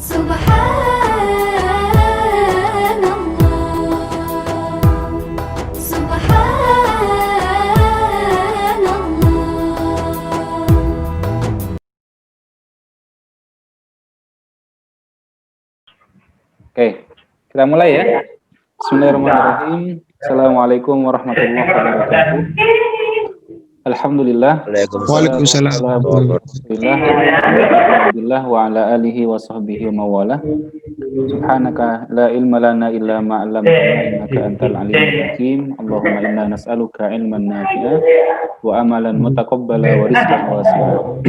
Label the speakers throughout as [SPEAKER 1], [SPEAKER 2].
[SPEAKER 1] Subhanallah, Subhanallah.
[SPEAKER 2] Oke, kita mulai ya. Bismillahirrahmanirrahim. Assalamualaikum warahmatullahi wabarakatuh. Alhamdulillah.
[SPEAKER 3] Waalaikumsalam.
[SPEAKER 2] Alhamdulillah wa ala alihi wa sahbihi wa mawala. Subhanaka la ilma lana illa ma 'allamtana innaka antal alimul hakim. Allahumma inna nas'aluka ilman nafi'a wa amalan mutaqabbala wa rizqan wasi'a.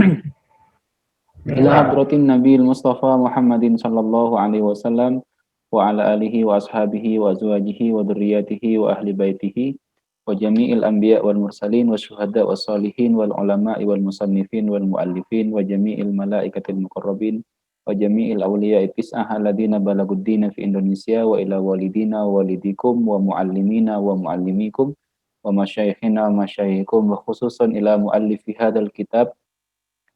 [SPEAKER 2] Ila hadratin Nabiil Mustafa Muhammadin sallallahu alaihi wasallam wa ala alihi wa ashabihi wa azwajihi wa dzurriyyatihi wa ahli baitihi wa jami'il anbiya wal mursalin wa syuhada wa salihin wal ulama'i wal musannifin wal muallifin wa jami'il malaikatil muqarrabin wa jami'il awliya'i tis'ah alladziina balaguddina fi Indonesia wa ila walidina wa walidikum wa muallimina wa muallimikum wa masyayikhina wa masyayikhikum wa khususan ila muallifi hadzal kitab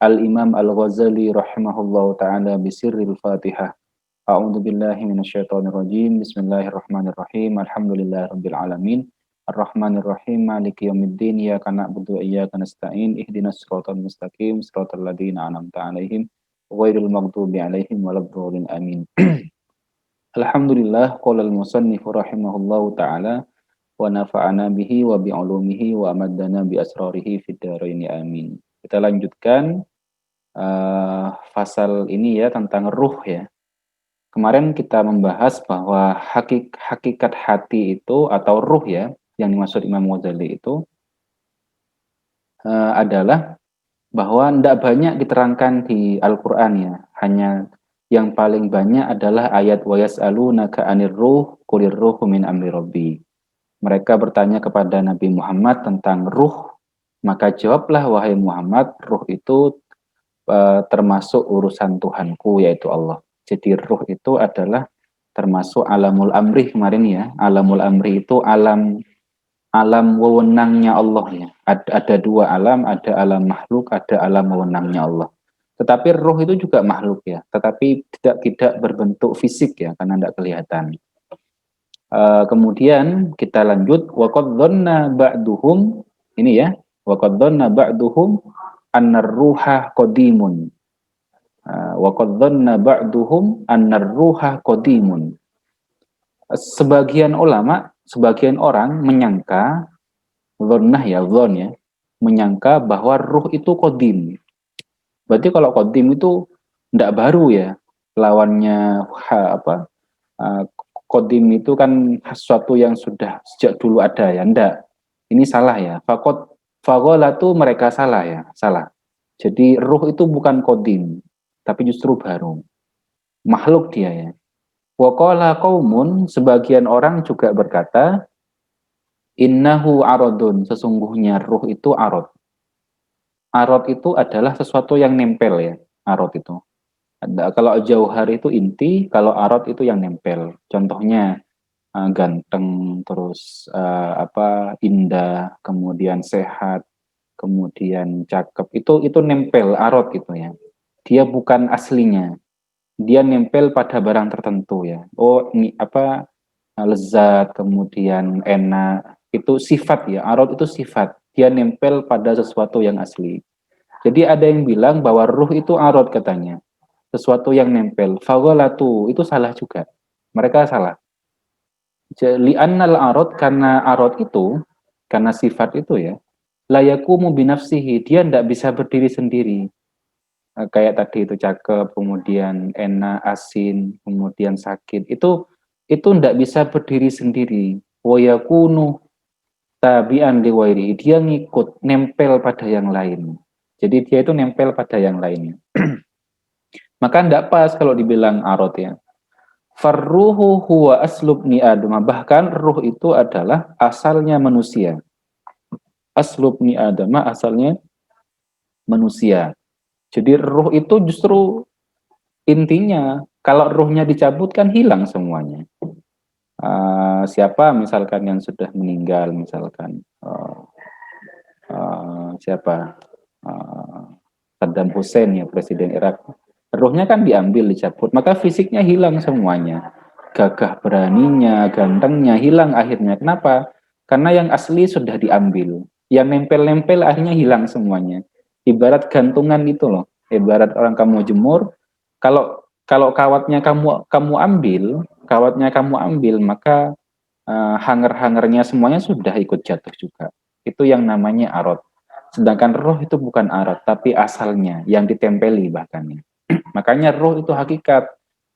[SPEAKER 2] Al-Imam Al-Ghazali rahimahullahu ta'ala bisirril Fatihah. A'udzu billahi minasyaitonir rajim. Bismillahirrahmanirrahim. Alhamdulillahirabbil alamin. Arrahmanir rahim. Maliki yaumiddin. Iyyaka na'budu wa iyyaka nasta'in. Ihdinas siratal mustaqim. Siratal ladzina an'amta 'alaihim ghairil maghdubi 'alaihim waladdallin. Amin. Alhamdulillah qala al-musannif rahimahullahu ta'ala wa nafa'ana bihi wa bi'ulumihi wa amaddana bi asrarihi fid dharain. Amin. Kita lanjutkan pasal ini ya tentang ruh ya. Kemarin kita membahas bahwa hakikat hati itu atau ruh ya yang dimaksud Imam Ghazali itu adalah bahwa tidak banyak diterangkan di Al-Quran ya. Hanya yang paling banyak adalah ayat wa yas'alunaka 'anir ruh qulir ruhu min amri rabbi. Mereka bertanya kepada Nabi Muhammad tentang ruh, maka jawablah wahai Muhammad, ruh itu termasuk urusan Tuhanku yaitu Allah. Jadi ruh itu adalah termasuk alamul amri kemarin ya. Alamul amri itu alam wewenangnya Allah ya. Ada dua alam, ada alam makhluk, ada alam wewenangnya Allah. Tetapi ruh itu juga makhluk ya, tetapi tidak berbentuk fisik ya karena tidak kelihatan. Kemudian kita lanjut waqad dhanna ba'duhum ini ya. Waqad dhanna ba'duhum annar ruha qadimun. Wa qad dhanna ba'duhum annar ruha qadimun. Sebagian ulama, sebagian orang menyangka dhannah ya, dhon ya, menyangka bahwa ruh itu qadim. Berarti kalau qadim itu tidak baru ya. Lawannya qadim itu kan sesuatu yang sudah sejak dulu ada ya. Enggak. Ini salah ya. Faghalatu mereka salah ya, salah. Jadi ruh itu bukan qadim, tapi justru baru. Makhluk dia ya. Wa qala qaumun, sebagian orang juga berkata, innahu aradun, sesungguhnya ruh itu arad. Arad itu adalah sesuatu yang nempel ya, arad itu. Kalau jauhar itu inti, kalau arad itu yang nempel. Contohnya ganteng, terus indah, kemudian sehat, kemudian cakep, itu nempel arot gitu ya. Dia bukan aslinya, dia nempel pada barang tertentu ya. Oh ini lezat, kemudian enak, itu sifat ya. Arot itu sifat, dia nempel pada sesuatu yang asli. Jadi ada yang bilang bahwa ruh itu arot katanya, sesuatu yang nempel. Faghalatu itu salah juga, mereka salah. Li'annal arad, karena arad itu, karena sifat itu ya, layakumu binafsihi, dia tidak bisa berdiri sendiri. Kayak tadi itu cakep, kemudian enak, asin, kemudian sakit. Itu tidak bisa berdiri sendiri. Wa yakunu tabi'an liwairi, dia ngikut, nempel pada yang lain. Jadi dia itu nempel pada yang lainnya. Maka tidak pas kalau dibilang arad ya. Farruhu huwa aslubni Adam. Bahkan ruh itu adalah asalnya manusia. Aslubni Adam, asalnya manusia. Jadi ruh itu justru intinya, kalau ruhnya dicabut kan hilang semuanya. Siapa misalkan yang sudah meninggal, misalkan siapa Saddam Hussein ya, presiden Irak. Ruhnya kan diambil, dicabut, maka fisiknya hilang semuanya. Gagah beraninya, gantengnya hilang akhirnya. Kenapa? Karena yang asli sudah diambil. Yang nempel-nempel akhirnya hilang semuanya. Ibarat gantungan itu loh. Ibarat orang kamu jemur, kalau kalau kawatnya kamu ambil, maka hanger-hangernya semuanya sudah ikut jatuh juga. Itu yang namanya arot. Sedangkan roh itu bukan arot, tapi asalnya yang ditempeli bahkan. Makanya roh itu hakikat.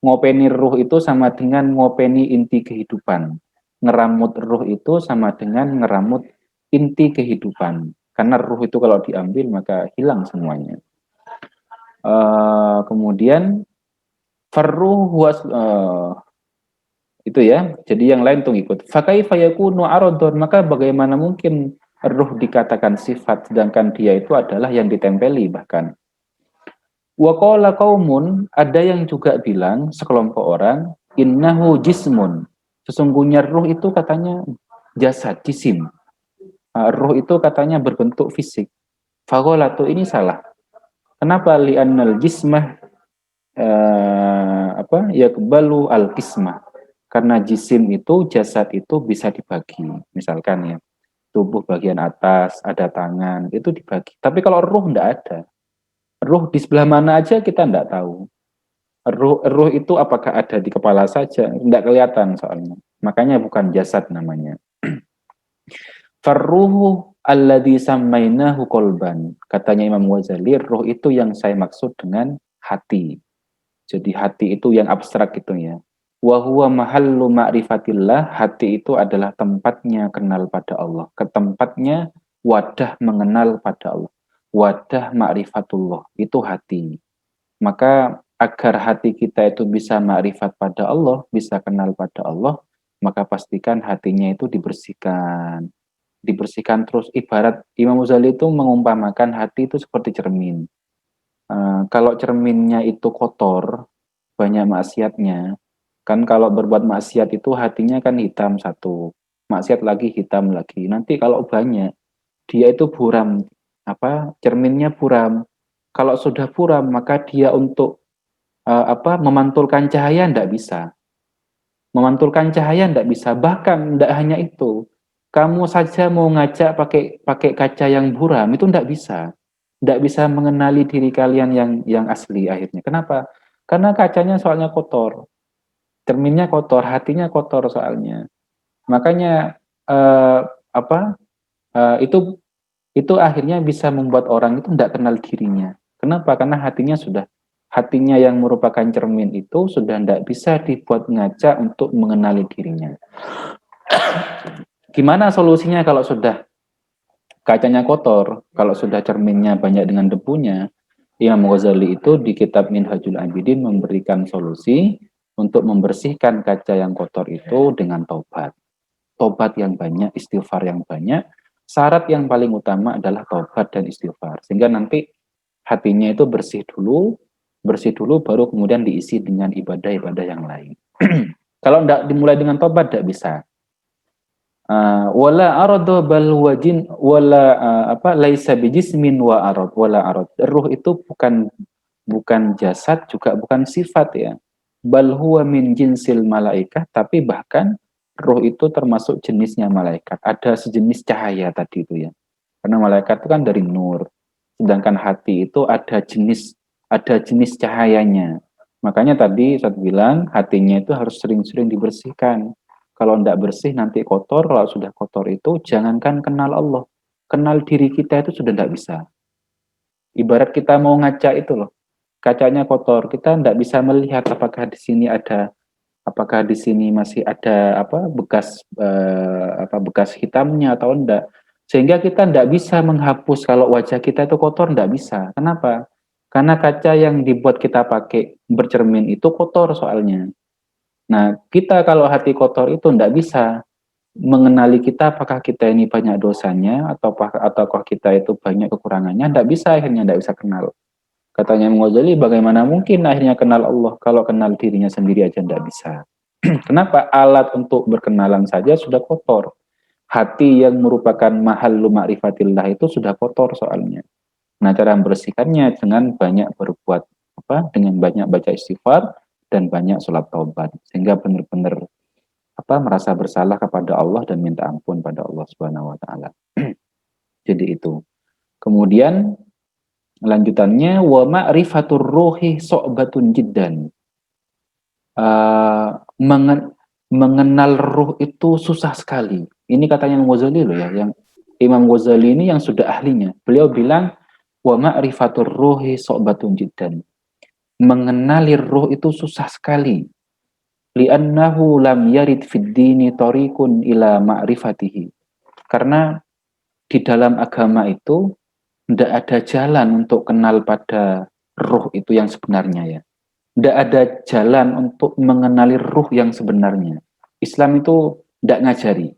[SPEAKER 2] Ngopeni roh itu sama dengan ngopeni inti kehidupan. Ngeramut roh itu sama dengan ngeramut inti kehidupan. Karena roh itu kalau diambil maka hilang semuanya. Kemudian farruh was itu ya. Jadi yang lain tuh ikut. Fakaifa yakunu aradun, maka bagaimana mungkin ruh dikatakan sifat sedangkan dia itu adalah yang ditempeli bahkan. Wa qala qaumun, ada yang juga bilang sekelompok orang, innahu jismun. Sesungguhnya ruh itu katanya jasad, jisim. Ruh itu katanya berbentuk fisik. Fagolatu ini salah. Kenapa li'annal jismah yakbalu al-qismah. Karena jisim itu, jasad itu bisa dibagi. Misalkan ya, tubuh bagian atas, ada tangan, itu dibagi. Tapi kalau ruh enggak ada. Ruh di sebelah mana aja kita enggak tahu. Ruh itu apakah ada di kepala saja? Enggak kelihatan soalnya. Makanya bukan jasad namanya. Farruhu alladhi sammainahu kolban. Katanya Imam Ghazali, ruh itu yang saya maksud dengan hati. Jadi hati itu yang abstrak gitu ya. Wa huwa mahallu ma'rifatillah, hati itu adalah tempatnya kenal pada Allah. Ketempatnya wadah mengenal pada Allah. Wadah ma'rifatullah, itu hati. Maka agar hati kita itu bisa ma'rifat pada Allah, bisa kenal pada Allah, maka pastikan hatinya itu dibersihkan. Dibersihkan terus, ibarat Imam Ghazali itu mengumpamakan hati itu seperti cermin. Kalau cerminnya itu kotor, banyak maksiatnya, kan kalau berbuat maksiat itu hatinya kan hitam satu, maksiat lagi hitam lagi. Nanti kalau banyak, dia itu buram, cerminnya buram. Kalau sudah buram, maka dia untuk memantulkan cahaya ndak bisa. Memantulkan cahaya ndak bisa. Bahkan ndak hanya itu. Kamu saja mau ngajak pakai pakai kaca yang buram itu ndak bisa. Ndak bisa mengenali diri kalian yang asli akhirnya. Kenapa? Karena kacanya soalnya kotor. Cerminnya kotor, hatinya kotor soalnya. Makanya eh, apa? Itu akhirnya bisa membuat orang itu tidak kenal dirinya. Kenapa? Karena hatinya yang merupakan cermin itu sudah tidak bisa dibuat ngaca untuk mengenali dirinya. Gimana solusinya kalau sudah kacanya kotor, kalau sudah cerminnya banyak dengan debunya? Imam Ghazali itu di kitab Minhajul Abidin memberikan solusi untuk membersihkan kaca yang kotor itu dengan taubat. Taubat yang banyak, istighfar yang banyak. Syarat yang paling utama adalah taubat dan istighfar. Sehingga nanti hatinya itu bersih dulu baru kemudian diisi dengan ibadah-ibadah yang lain. Kalau tidak dimulai dengan taubat tidak bisa. Wala aradu bal wajin wala laisa bijismin wa arad wala arad. Ruh itu bukan jasad juga bukan sifat ya. Bal huwa min jinsil malaikah, tapi bahkan ruh itu termasuk jenisnya malaikat. Ada sejenis cahaya tadi itu ya. Karena malaikat itu kan dari nur. Sedangkan hati itu ada jenis cahayanya. Makanya tadi saya bilang hatinya itu harus sering-sering dibersihkan. Kalau tidak bersih nanti kotor, kalau sudah kotor itu jangankan kenal Allah. Kenal diri kita itu sudah tidak bisa. Ibarat kita mau ngaca itu loh. Kacanya kotor, kita tidak bisa melihat apakah di sini masih ada bekas hitamnya atau enggak. Sehingga kita tidak bisa menghapus kalau wajah kita itu kotor, tidak bisa. Kenapa? Karena kaca yang dibuat kita pakai bercermin itu kotor soalnya. Nah, kita kalau hati kotor itu tidak bisa mengenali kita apakah kita ini banyak dosanya ataukah kita itu banyak kekurangannya, tidak bisa, akhirnya tidak bisa kenal. Katanya Imam Ghazali, bagaimana mungkin akhirnya kenal Allah kalau kenal dirinya sendiri aja tidak bisa. Kenapa? Alat untuk berkenalan saja sudah kotor. Hati yang merupakan mahallu ma'rifatillah itu sudah kotor soalnya. Nah, cara membersihkannya dengan banyak berbuat apa? Dengan banyak baca istighfar dan banyak sholat taubat, sehingga benar-benar apa? Merasa bersalah kepada Allah dan minta ampun pada Allah Subhanahu wa taala. Jadi itu. Kemudian lanjutannya wa ma'rifatur ruhi so'batun jiddan. Uh, mengenal ruh itu susah sekali. Ini katanya Imam Ghazali loh ya, yang Imam Ghazali ini yang sudah ahlinya. Beliau bilang wa ma'rifatur ruhi so'batun jiddan. Mengenali ruh itu susah sekali. Li'annahu lam yarid fid dini tariqun ila ma'rifatihi. Karena di dalam agama itu tidak ada jalan untuk kenal pada ruh itu yang sebenarnya ya. Tidak ada jalan untuk mengenali ruh yang sebenarnya. Islam itu tidak ngajari.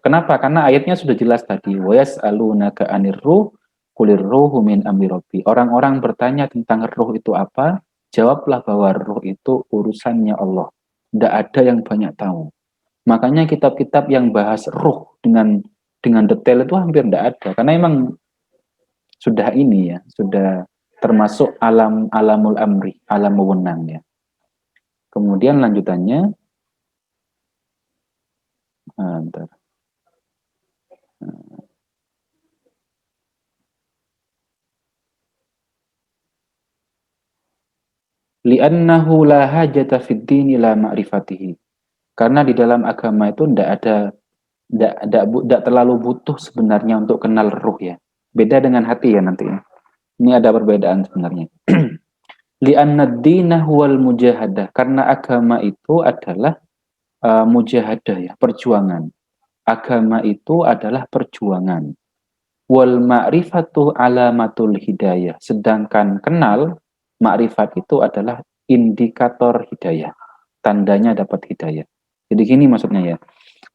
[SPEAKER 2] Kenapa? Karena ayatnya sudah jelas tadi. Wa yas'alunaka 'anir ruh qulir ruhu min amri rabbi. Orang-orang bertanya tentang ruh itu apa? Jawablah bahwa ruh itu urusannya Allah. Tidak ada yang banyak tahu. Makanya kitab-kitab yang bahas ruh dengan detail itu hampir tidak ada. Karena emang sudah ini ya, sudah termasuk alamul amri, alam wewenang ya. Kemudian lanjutannya, bentar. Li'annahu la hajata fid dini la ma'rifatihi. Karena di dalam agama itu tidak terlalu butuh sebenarnya untuk kenal ruh ya. Beda dengan hati ya nanti. Ini ada perbedaan sebenarnya. Li'anna ad-dina huwal mujahadah. Karena agama itu adalah mujahadah ya, perjuangan. Agama itu adalah perjuangan. Wal ma'rifatu alamatul hidayah. Sedangkan kenal, ma'rifat itu adalah indikator hidayah. Tandanya dapat hidayah. Jadi gini maksudnya ya,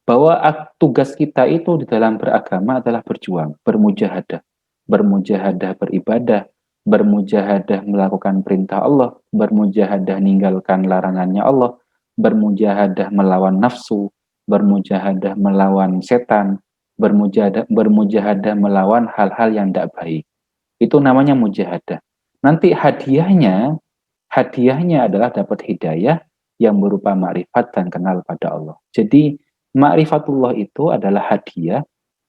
[SPEAKER 2] bahwa tugas kita itu di dalam beragama adalah berjuang, bermujahadah. Bermujahadah beribadah, bermujahadah melakukan perintah Allah, bermujahadah meninggalkan larangannya Allah, bermujahadah melawan nafsu, bermujahadah melawan setan, bermujahadah melawan hal-hal yang tidak baik. Itu namanya mujahadah. Nanti hadiahnya adalah dapat hidayah yang berupa makrifat dan kenal pada Allah. Jadi ma'rifatullah itu adalah hadiah,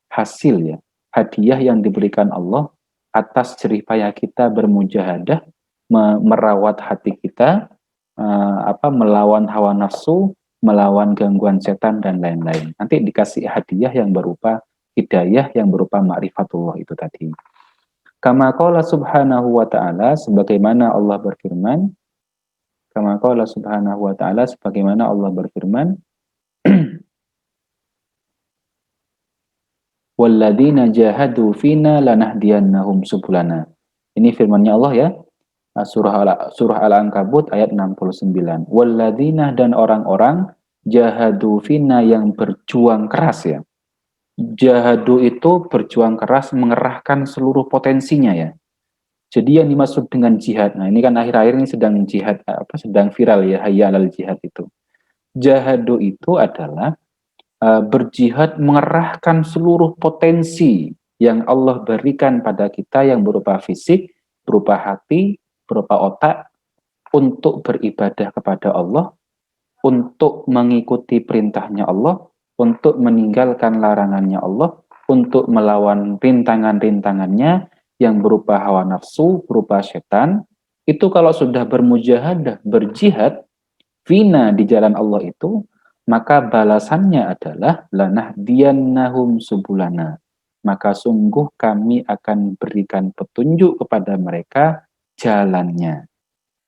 [SPEAKER 2] hasil ya. Hadiah yang diberikan Allah atas jerih payah kita bermujahadah, merawat hati kita, melawan hawa nafsu, melawan gangguan setan dan lain-lain. Nanti dikasih hadiah yang berupa hidayah, yang berupa ma'rifatullah itu tadi. Kama qala subhanahu wa ta'ala, sebagaimana Allah berfirman, kama qala subhanahu wa ta'ala, sebagaimana Allah berfirman, walladzina jahadu fina lanahdiyannahum subulana. Ini firman-Nya Allah ya. Surah Al-Ankabut ayat 69. Walladzina, dan orang-orang jahadu fina yang berjuang keras ya. Jahadu itu berjuang keras, mengerahkan seluruh potensinya ya. Jadi yang dimaksud dengan jihad. Nah, ini kan akhir-akhir ini sedang jihad sedang viral ya, hayya 'alal jihad itu. Jahadu itu adalah berjihad, mengerahkan seluruh potensi yang Allah berikan pada kita yang berupa fisik, berupa hati, berupa otak, untuk beribadah kepada Allah, untuk mengikuti perintahnya Allah, untuk meninggalkan larangannya Allah, untuk melawan rintangan-rintangannya yang berupa hawa nafsu, berupa setan. Itu kalau sudah bermujahadah, berjihad, fina di jalan Allah itu, maka balasannya adalah lanahdiyannahum subulana. Maka sungguh kami akan berikan petunjuk kepada mereka jalannya.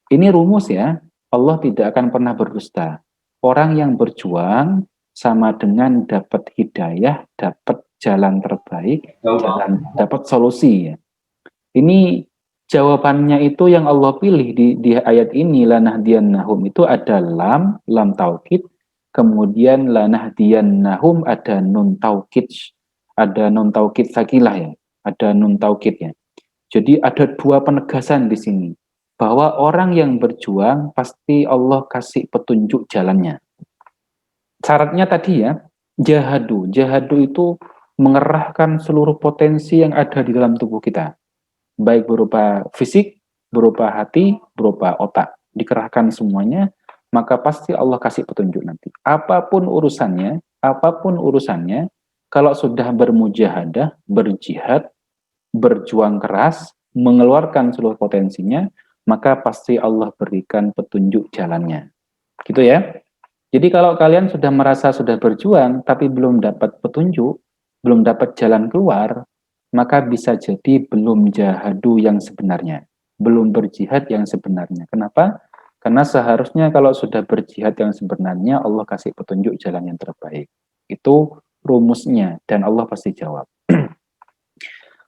[SPEAKER 2] Ini rumus ya, Allah tidak akan pernah berdusta. Orang yang berjuang sama dengan dapat hidayah, dapat jalan terbaik, dapat solusi ya. Ini jawabannya itu yang Allah pilih di ayat ini, lanahdiyannahum itu ada lam taukid, kemudian lanahdiyannahum ada nun taukid, sakilah ya, ada nun taukid ya. Jadi ada dua penegasan di sini, bahwa orang yang berjuang pasti Allah kasih petunjuk jalannya. Syaratnya tadi ya, jahadu itu mengerahkan seluruh potensi yang ada di dalam tubuh kita, baik berupa fisik, berupa hati, berupa otak, dikerahkan semuanya, maka pasti Allah kasih petunjuk nanti. Apapun urusannya, kalau sudah bermujahadah, berjihad, berjuang keras, mengeluarkan seluruh potensinya, maka pasti Allah berikan petunjuk jalannya. Gitu ya. Jadi kalau kalian sudah merasa sudah berjuang tapi belum dapat petunjuk, belum dapat jalan keluar, maka bisa jadi belum jahadu yang sebenarnya, belum berjihad yang sebenarnya. Kenapa? Karena seharusnya kalau sudah berjihad yang sebenarnya, Allah kasih petunjuk jalan yang terbaik. Itu rumusnya dan Allah pasti jawab.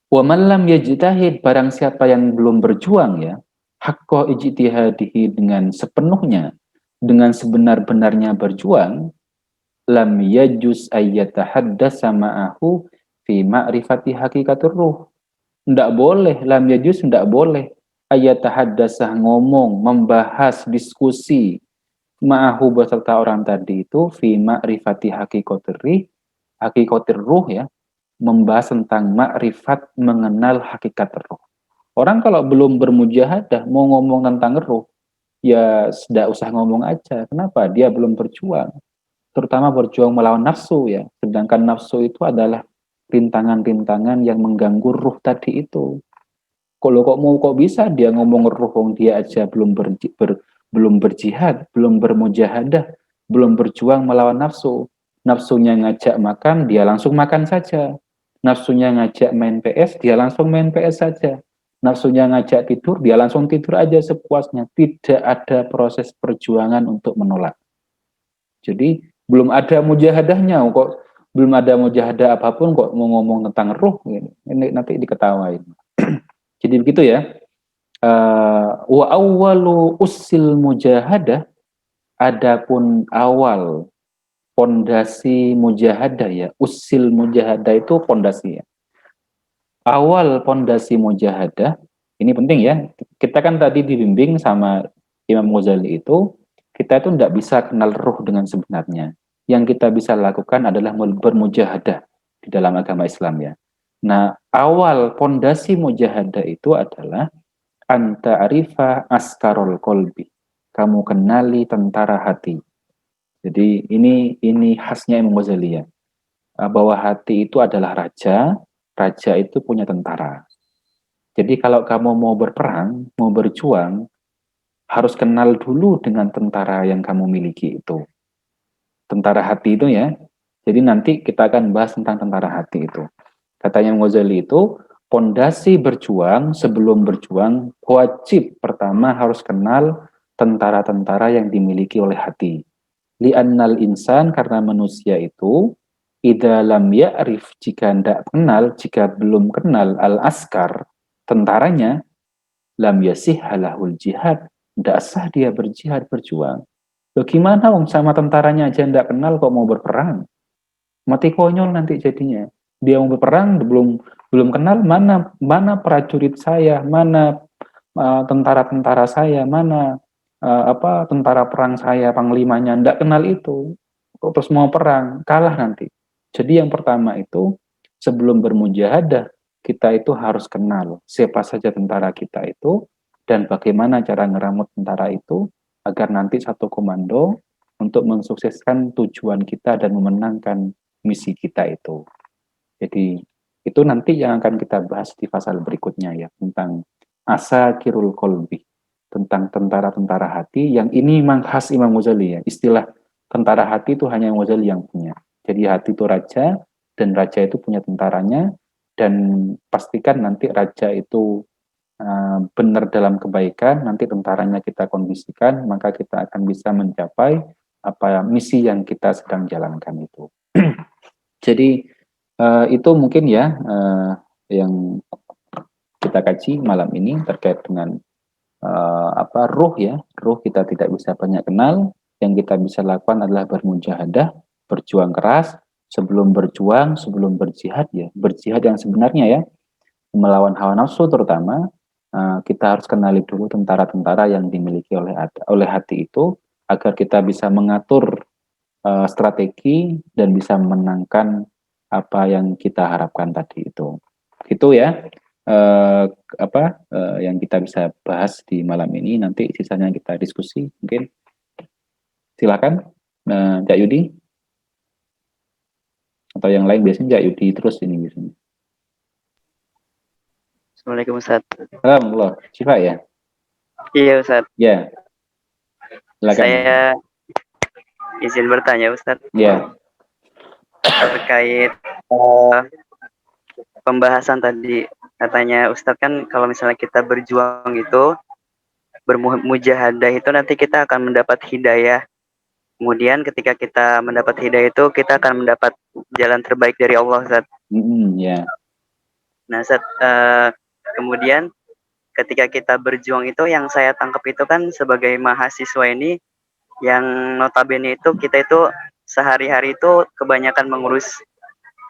[SPEAKER 2] Wa man lam yajtahid, barang siapa yang belum berjuang ya, haqqa ijtihadihi, dengan sepenuhnya, dengan sebenar-benarnya berjuang, lam yajuz ayyatahaddasa ma'ahu fi ma'rifati hakikatur ruh. Ndak boleh, lam yajuz ndak boleh ayyatahaddasa, ngomong, membahas, diskusi ma'ahu beserta orang tadi itu fi ma'rifati hakikatur ruh ya, membahas tentang makrifat, mengenal hakikat ruh. Orang kalau belum bermujahadah mau ngomong tentang ruh, ya tidak usah ngomong aja. Kenapa? Dia belum berjuang. Terutama berjuang melawan nafsu ya. Sedangkan nafsu itu adalah rintangan-rintangan yang mengganggu ruh tadi itu. Kalau kok bisa dia ngomong ruh, dia aja belum berjihad, belum bermujahadah, belum berjuang melawan nafsu. Nafsunya ngajak makan, dia langsung makan saja. Nafsunya ngajak main PS, dia langsung main PS saja. Nafsunya ngajak tidur, dia langsung tidur aja sepuasnya. Tidak ada proses perjuangan untuk menolak. Jadi belum ada mujahadahnya, kok belum ada mujahadah apapun kok mau ngomong tentang ruh, ini nanti diketawain. Jadi begitu ya. Wa awwalu usil mujahadah, adapun awal pondasi mujahadah ya. Usil mujahadah itu pondasi ya. Awal pondasi mujahadah, ini penting ya. Kita kan tadi dibimbing sama Imam Ghazali itu, kita itu tidak bisa kenal ruh dengan sebenarnya. Yang kita bisa lakukan adalah bermujahadah di dalam agama Islam ya. Nah, awal pondasi mujahadah itu adalah anta arifa askarol kolbi. Kamu kenali tentara hati. Jadi ini khasnya Imam Ghazali ya. Bahwa hati itu adalah raja, raja itu punya tentara. Jadi kalau kamu mau berperang, mau berjuang, harus kenal dulu dengan tentara yang kamu miliki itu. Tentara hati itu ya. Jadi nanti kita akan bahas tentang tentara hati itu. Katanya Imam Ghazali itu, pondasi berjuang, sebelum berjuang, wajib pertama harus kenal tentara-tentara yang dimiliki oleh hati. Li'annal insan, karena manusia itu, idza lam ya'rif, jika tidak kenal, jika belum kenal al-askar, tentaranya, lam yasih halahul jihad, tidak sah dia berjihad, berjuang. Loh gimana sama tentaranya aja tidak kenal kok mau berperang? Mati konyol nanti jadinya. Dia mau berperang belum kenal mana prajurit saya, mana tentara-tentara saya, mana tentara perang saya, panglimanya, ndak kenal itu. Terus mau perang, kalah nanti. Jadi yang pertama itu, sebelum bermujahadah, kita itu harus kenal siapa saja tentara kita itu, dan bagaimana cara ngeramut tentara itu, agar nanti satu komando untuk mensukseskan tujuan kita dan memenangkan misi kita itu. Jadi itu nanti yang akan kita bahas di pasal berikutnya ya, tentang asa kirul kolbi, tentang tentara-tentara hati, yang ini memang khas Imam Ghazali ya. Istilah tentara hati itu hanya Imam Ghazali yang punya. Jadi hati itu raja, dan raja itu punya tentaranya, dan pastikan nanti raja itu benar dalam kebaikan, nanti tentaranya kita kondisikan, maka kita akan bisa mencapai apa misi yang kita sedang jalankan itu. Jadi itu mungkin ya yang kita kaji malam ini terkait dengan ruh ya. Ruh kita tidak bisa banyak kenal, yang kita bisa lakukan adalah bermujahadah, berjuang keras, sebelum berjuang, sebelum berjihad ya, berjihad yang sebenarnya ya, melawan hawa nafsu terutama. Kita harus kenali dulu tentara-tentara yang dimiliki oleh hati itu, agar kita bisa mengatur strategi dan bisa memenangkan apa yang kita harapkan tadi itu. Gitu ya. yang kita bisa bahas di malam ini, nanti sisanya kita diskusi mungkin. Silakan, Cak Yudi atau yang lain, biasanya Cak Yudi terus ini biasanya.
[SPEAKER 1] Assalamualaikum Ustaz.
[SPEAKER 2] Alhamdulillah, Syifa ya?
[SPEAKER 1] Iya Ustaz.
[SPEAKER 2] Ya. Silakan.
[SPEAKER 1] Saya izin bertanya Ustaz.
[SPEAKER 2] Ya.
[SPEAKER 1] Terkait pembahasan tadi, katanya Ustaz kan kalau misalnya kita berjuang itu, bermujahadah itu nanti kita akan mendapat hidayah. Kemudian ketika kita mendapat hidayah itu, kita akan mendapat jalan terbaik dari Allah Ustaz.
[SPEAKER 2] Ya.
[SPEAKER 1] Nah Ustaz, kemudian ketika kita berjuang itu, yang saya tangkap itu kan sebagai mahasiswa ini, yang notabene itu kita itu sehari-hari itu kebanyakan mengurus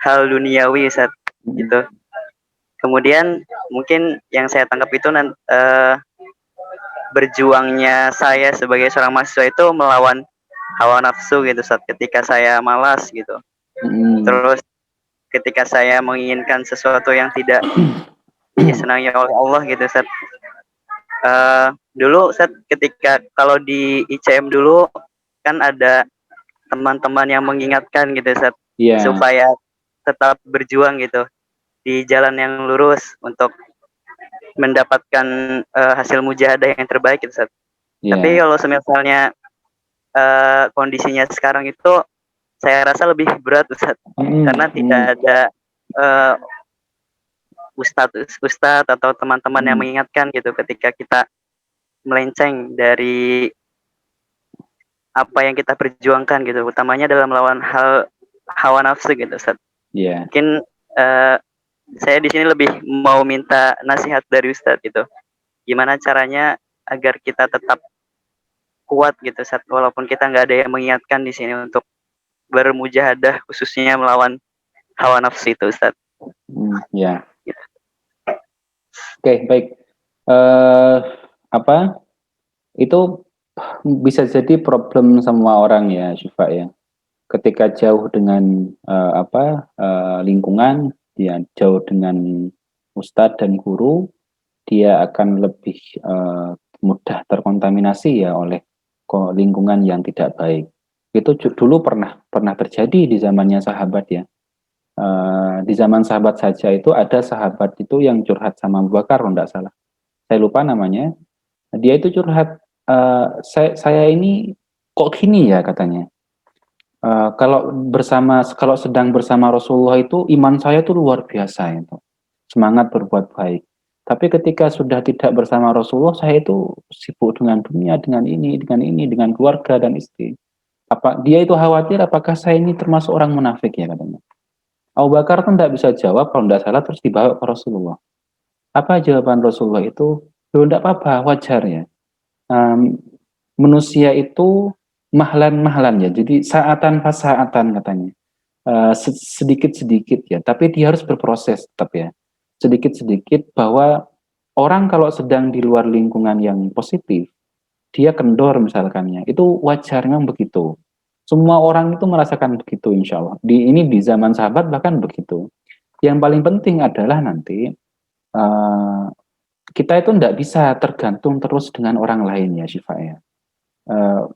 [SPEAKER 1] hal duniawi Ustaz, gitu. Kemudian mungkin yang saya tangkap itu berjuangnya saya sebagai seorang mahasiswa itu melawan hawa nafsu gitu Ustaz, ketika saya malas gitu. Terus ketika saya menginginkan sesuatu yang tidak disenangi oleh Allah gitu Ustaz. Dulu Ustaz, ketika kalau di ICM dulu kan ada teman-teman yang mengingatkan gitu Ustaz, supaya tetap berjuang gitu di jalan yang lurus untuk mendapatkan hasil mujahadah yang terbaik gitu Ustaz. Tapi kalau misalnya kondisinya sekarang itu saya rasa lebih berat Ustaz, karena tidak ada ustadz atau teman-teman yang mengingatkan gitu ketika kita melenceng dari apa yang kita perjuangkan gitu, utamanya dalam melawan hawa nafsu gitu Ustaz. Mungkin saya di sini lebih mau minta nasihat dari Ustadz gitu, gimana caranya agar kita tetap kuat gitu Ustaz, walaupun kita nggak ada yang mengingatkan di sini untuk bermujahadah, khususnya melawan hawa nafsu itu Ustaz.
[SPEAKER 2] Ya. Oke, baik. Itu bisa jadi problem semua orang ya, Syifa ya. Ketika jauh dengan lingkungan, dia jauh dengan ustadz dan guru, dia akan lebih mudah terkontaminasi ya oleh lingkungan yang tidak baik. Itu dulu pernah terjadi di zamannya sahabat ya. Di zaman sahabat saja itu ada sahabat itu yang curhat sama Abu Bakar, kalau tidak salah. Saya lupa namanya. Dia itu curhat, saya ini kok gini ya katanya. Kalau sedang bersama Rasulullah itu iman saya itu luar biasa itu, semangat berbuat baik. Tapi ketika sudah tidak bersama Rasulullah, saya itu sibuk dengan dunia, dengan dengan keluarga dan istri. Dia itu khawatir apakah saya ini termasuk orang munafik ya katanya. Abu Bakar kan tidak bisa jawab, kalau tidak salah, terus dibawa ke Rasulullah. Apa jawaban Rasulullah itu? Tidak apa-apa, wajar ya. Manusia itu mahlan ya, jadi saatan pas saatan katanya, sedikit-sedikit ya, tapi dia harus berproses tetap ya, sedikit-sedikit, bahwa orang kalau sedang di luar lingkungan yang positif, dia kendor misalkannya, itu wajar memang begitu. Semua orang itu merasakan begitu insya Allah. Ini di zaman sahabat bahkan begitu. Yang paling penting adalah nanti kita itu tidak bisa tergantung terus dengan orang lain ya Syifa ya.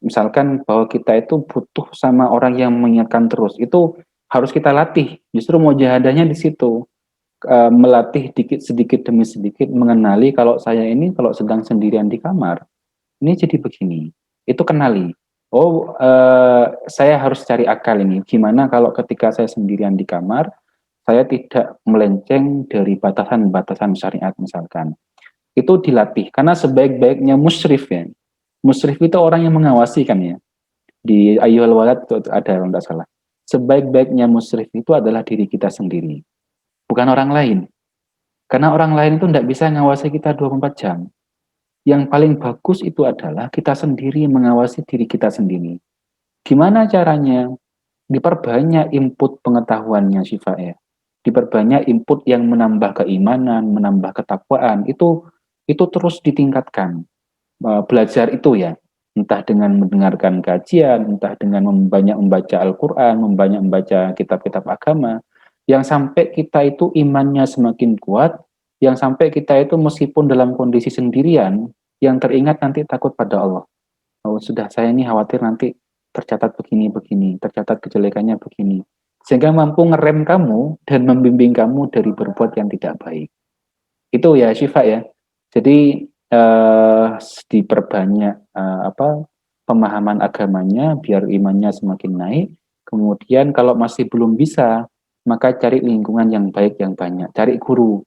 [SPEAKER 2] Misalkan bahwa kita itu butuh sama orang yang mengingatkan terus, itu harus kita latih. Justru mujahadahnya di situ, melatih sedikit demi sedikit, mengenali kalau saya ini kalau sedang sendirian di kamar, ini jadi begini. Itu kenali. Oh, saya harus cari akal ini. Gimana kalau ketika saya sendirian di kamar, saya tidak melenceng dari batasan-batasan syariat misalkan. Itu dilatih, karena sebaik-baiknya musyrif ya. Musyrif itu orang yang mengawasi kan ya. Di Ayyuhal Walad itu ada kalau tidak salah. Sebaik-baiknya musyrif itu adalah diri kita sendiri. Bukan orang lain. Karena orang lain itu tidak bisa mengawasi kita 24 jam. Yang paling bagus itu adalah kita sendiri mengawasi diri kita sendiri. Gimana caranya? Diperbanyak input pengetahuannya Syifa ya. Diperbanyak input yang menambah keimanan, menambah ketakwaan. Itu terus ditingkatkan. Belajar itu ya, entah dengan mendengarkan kajian, entah dengan banyak membaca Al-Quran, banyak membaca kitab-kitab agama, yang sampai kita itu imannya semakin kuat, yang sampai kita itu meskipun dalam kondisi sendirian, yang teringat nanti takut pada Allah. Oh sudah, saya ini khawatir nanti tercatat begini-begini, tercatat kejelekannya begini. Sehingga mampu ngerem kamu dan membimbing kamu dari berbuat yang tidak baik. Itu ya Syifa ya. Jadi diperbanyak pemahaman agamanya biar imannya semakin naik. Kemudian kalau masih belum bisa, maka cari lingkungan yang baik yang banyak. Cari guru.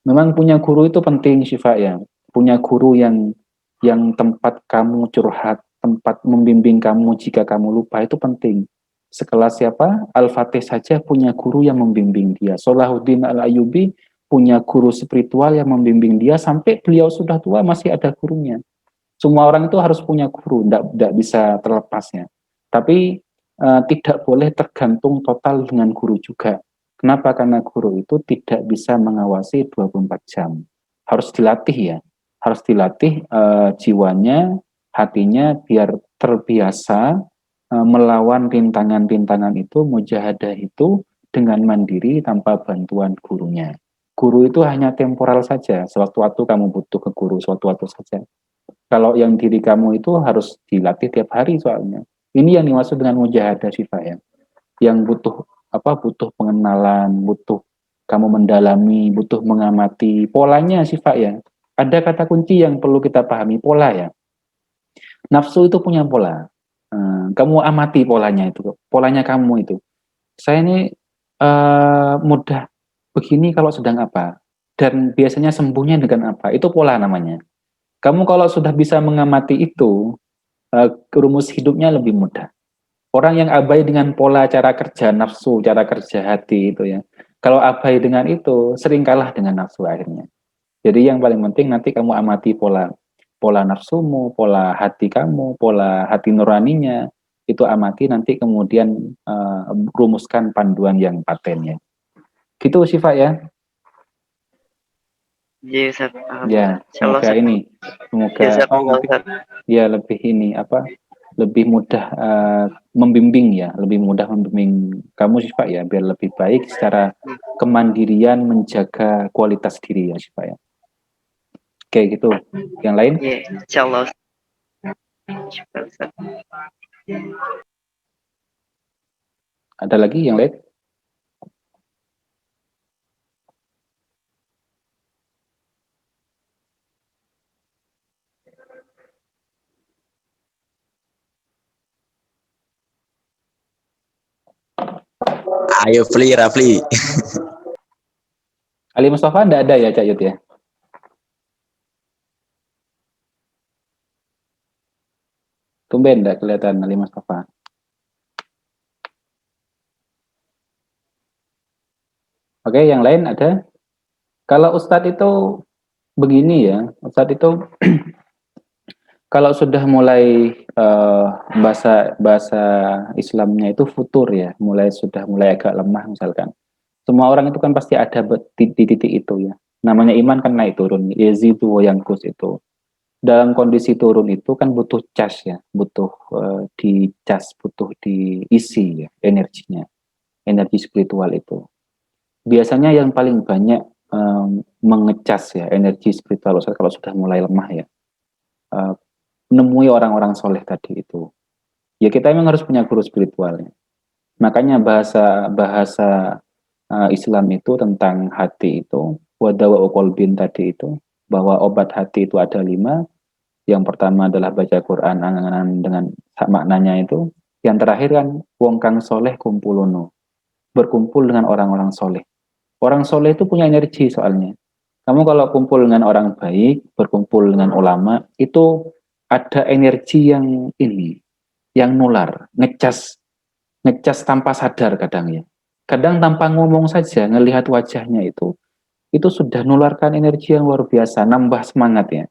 [SPEAKER 2] Memang punya guru itu penting Syifa ya. Punya guru yang tempat kamu curhat, tempat membimbing kamu jika kamu lupa itu penting. Sekelas siapa? Al-Fatih saja punya guru yang membimbing dia. Salahuddin Al-Ayyubi punya guru spiritual yang membimbing dia sampai beliau sudah tua masih ada gurunya. Semua orang itu harus punya guru, tidak bisa terlepasnya. Tapi tidak boleh tergantung total dengan guru juga. Kenapa? Karena guru itu tidak bisa mengawasi 24 jam. Harus dilatih ya. Harus dilatih jiwanya, hatinya biar terbiasa melawan rintangan-rintangan itu, mujahadah itu dengan mandiri tanpa bantuan gurunya. Guru itu hanya temporal saja, sewaktu-waktu kamu butuh ke guru, sewaktu-waktu saja. Kalau yang diri kamu itu harus dilatih tiap hari soalnya. Ini yang dimaksud dengan mujahadah Syifa ya. Yang butuh butuh pengenalan, butuh kamu mendalami, butuh mengamati polanya Syifa ya. Ada kata kunci yang perlu kita pahami, pola ya. Nafsu itu punya pola. Kamu amati polanya itu, polanya kamu itu. Saya ini mudah begini kalau sedang apa, dan biasanya sembuhnya dengan apa. Itu pola namanya. Kamu kalau sudah bisa mengamati itu, rumus hidupnya lebih mudah. Orang yang abai dengan pola cara kerja nafsu, cara kerja hati itu ya. Kalau abai dengan itu, sering kalah dengan nafsu akhirnya. Jadi yang paling penting nanti kamu amati pola pola nafsumu, pola hati kamu, pola hati nuraninya, itu amati nanti kemudian rumuskan panduan yang patennya. Gitu Syifa ya.
[SPEAKER 1] Iya, Ustaz. Paham,
[SPEAKER 2] Ya,
[SPEAKER 1] Ustaz. Insyaallah,
[SPEAKER 2] semoga
[SPEAKER 1] Ustaz.
[SPEAKER 2] ini, semoga
[SPEAKER 1] Jazakallah, Ustaz.
[SPEAKER 2] ya lebih ini lebih mudah membimbing ya, lebih mudah membimbing kamu Syifa ya, biar lebih baik secara kemandirian menjaga kualitas diri ya Syifa ya. Oke gitu. Yang lain?
[SPEAKER 1] Iya, insyaallah, Ustaz. Syukur, Ustaz.
[SPEAKER 2] Ada lagi yang lain?
[SPEAKER 3] Ayo Fli, Rafli.
[SPEAKER 2] Ali Mustafa enggak ada ya Cak Yud ya? Tumben enggak kelihatan Ali Mustafa. Oke, yang lain ada? Kalau Ustadz itu begini ya, Ustadz itu kalau sudah mulai bahasa bahasa Islamnya itu futur ya, sudah mulai agak lemah misalkan. Semua orang itu kan pasti ada di titik itu ya. Namanya iman kan naik turun, yazidu wa yanqus itu. Dalam kondisi turun itu kan butuh cas ya, butuh dicas, butuh diisi ya energinya, energi spiritual itu. Biasanya yang paling banyak mengecas ya energi spiritual kalau sudah mulai lemah ya. Menemui orang-orang soleh tadi itu. Ya kita memang harus punya guru spiritualnya. Makanya bahasa bahasa Islam itu tentang hati itu, wadawa qalbin tadi itu, bahwa obat hati itu ada 5. Yang pertama adalah baca Quran angan-angan dengan maknanya itu. Yang terakhir kan wong kang soleh kumpulono, berkumpul dengan orang-orang soleh. Orang soleh itu punya energi soalnya. Kamu kalau kumpul dengan orang baik, berkumpul dengan ulama, itu ada energi yang ini, yang nular, ngecas, ngecas tanpa sadar kadang ya. Kadang tanpa ngomong saja, ngelihat wajahnya itu sudah nularkan energi yang luar biasa, nambah semangat ya.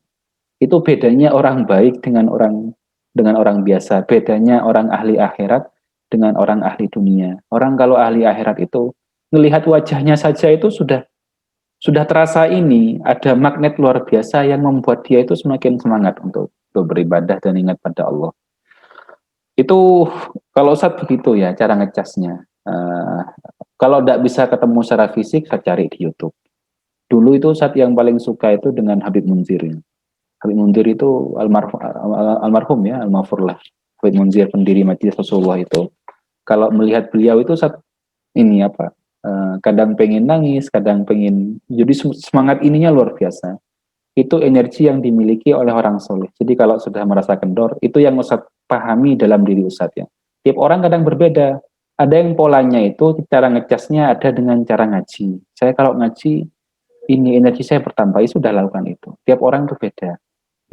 [SPEAKER 2] Itu bedanya orang baik dengan orang biasa, bedanya orang ahli akhirat dengan orang ahli dunia. Orang kalau ahli akhirat itu melihat wajahnya saja itu sudah terasa ini ada magnet luar biasa yang membuat dia itu semakin semangat untuk beribadah dan ingat pada Allah. Itu kalau saat begitu ya cara ngecasnya. Kalau tidak bisa ketemu secara fisik, saya cari di YouTube. Dulu itu Ustadz yang paling suka itu dengan Habib Munzir ya. Habib Munzir itu almarhum ya, almarhum lah. Habib Munzir pendiri Majelis Rasulullah itu. Kalau melihat beliau itu saat ini apa? Kadang pengen nangis, kadang pengen. Jadi semangat ininya luar biasa. Itu energi yang dimiliki oleh orang soleh. Jadi kalau sudah merasa kendor, itu yang Ustadz pahami dalam diri Ustadz ya. Tiap orang kadang berbeda. Ada yang polanya itu cara ngecasnya ada dengan cara ngaji. Saya kalau ngaji ini energi saya bertambah, ya sudah lakukan itu. Tiap orang itu beda.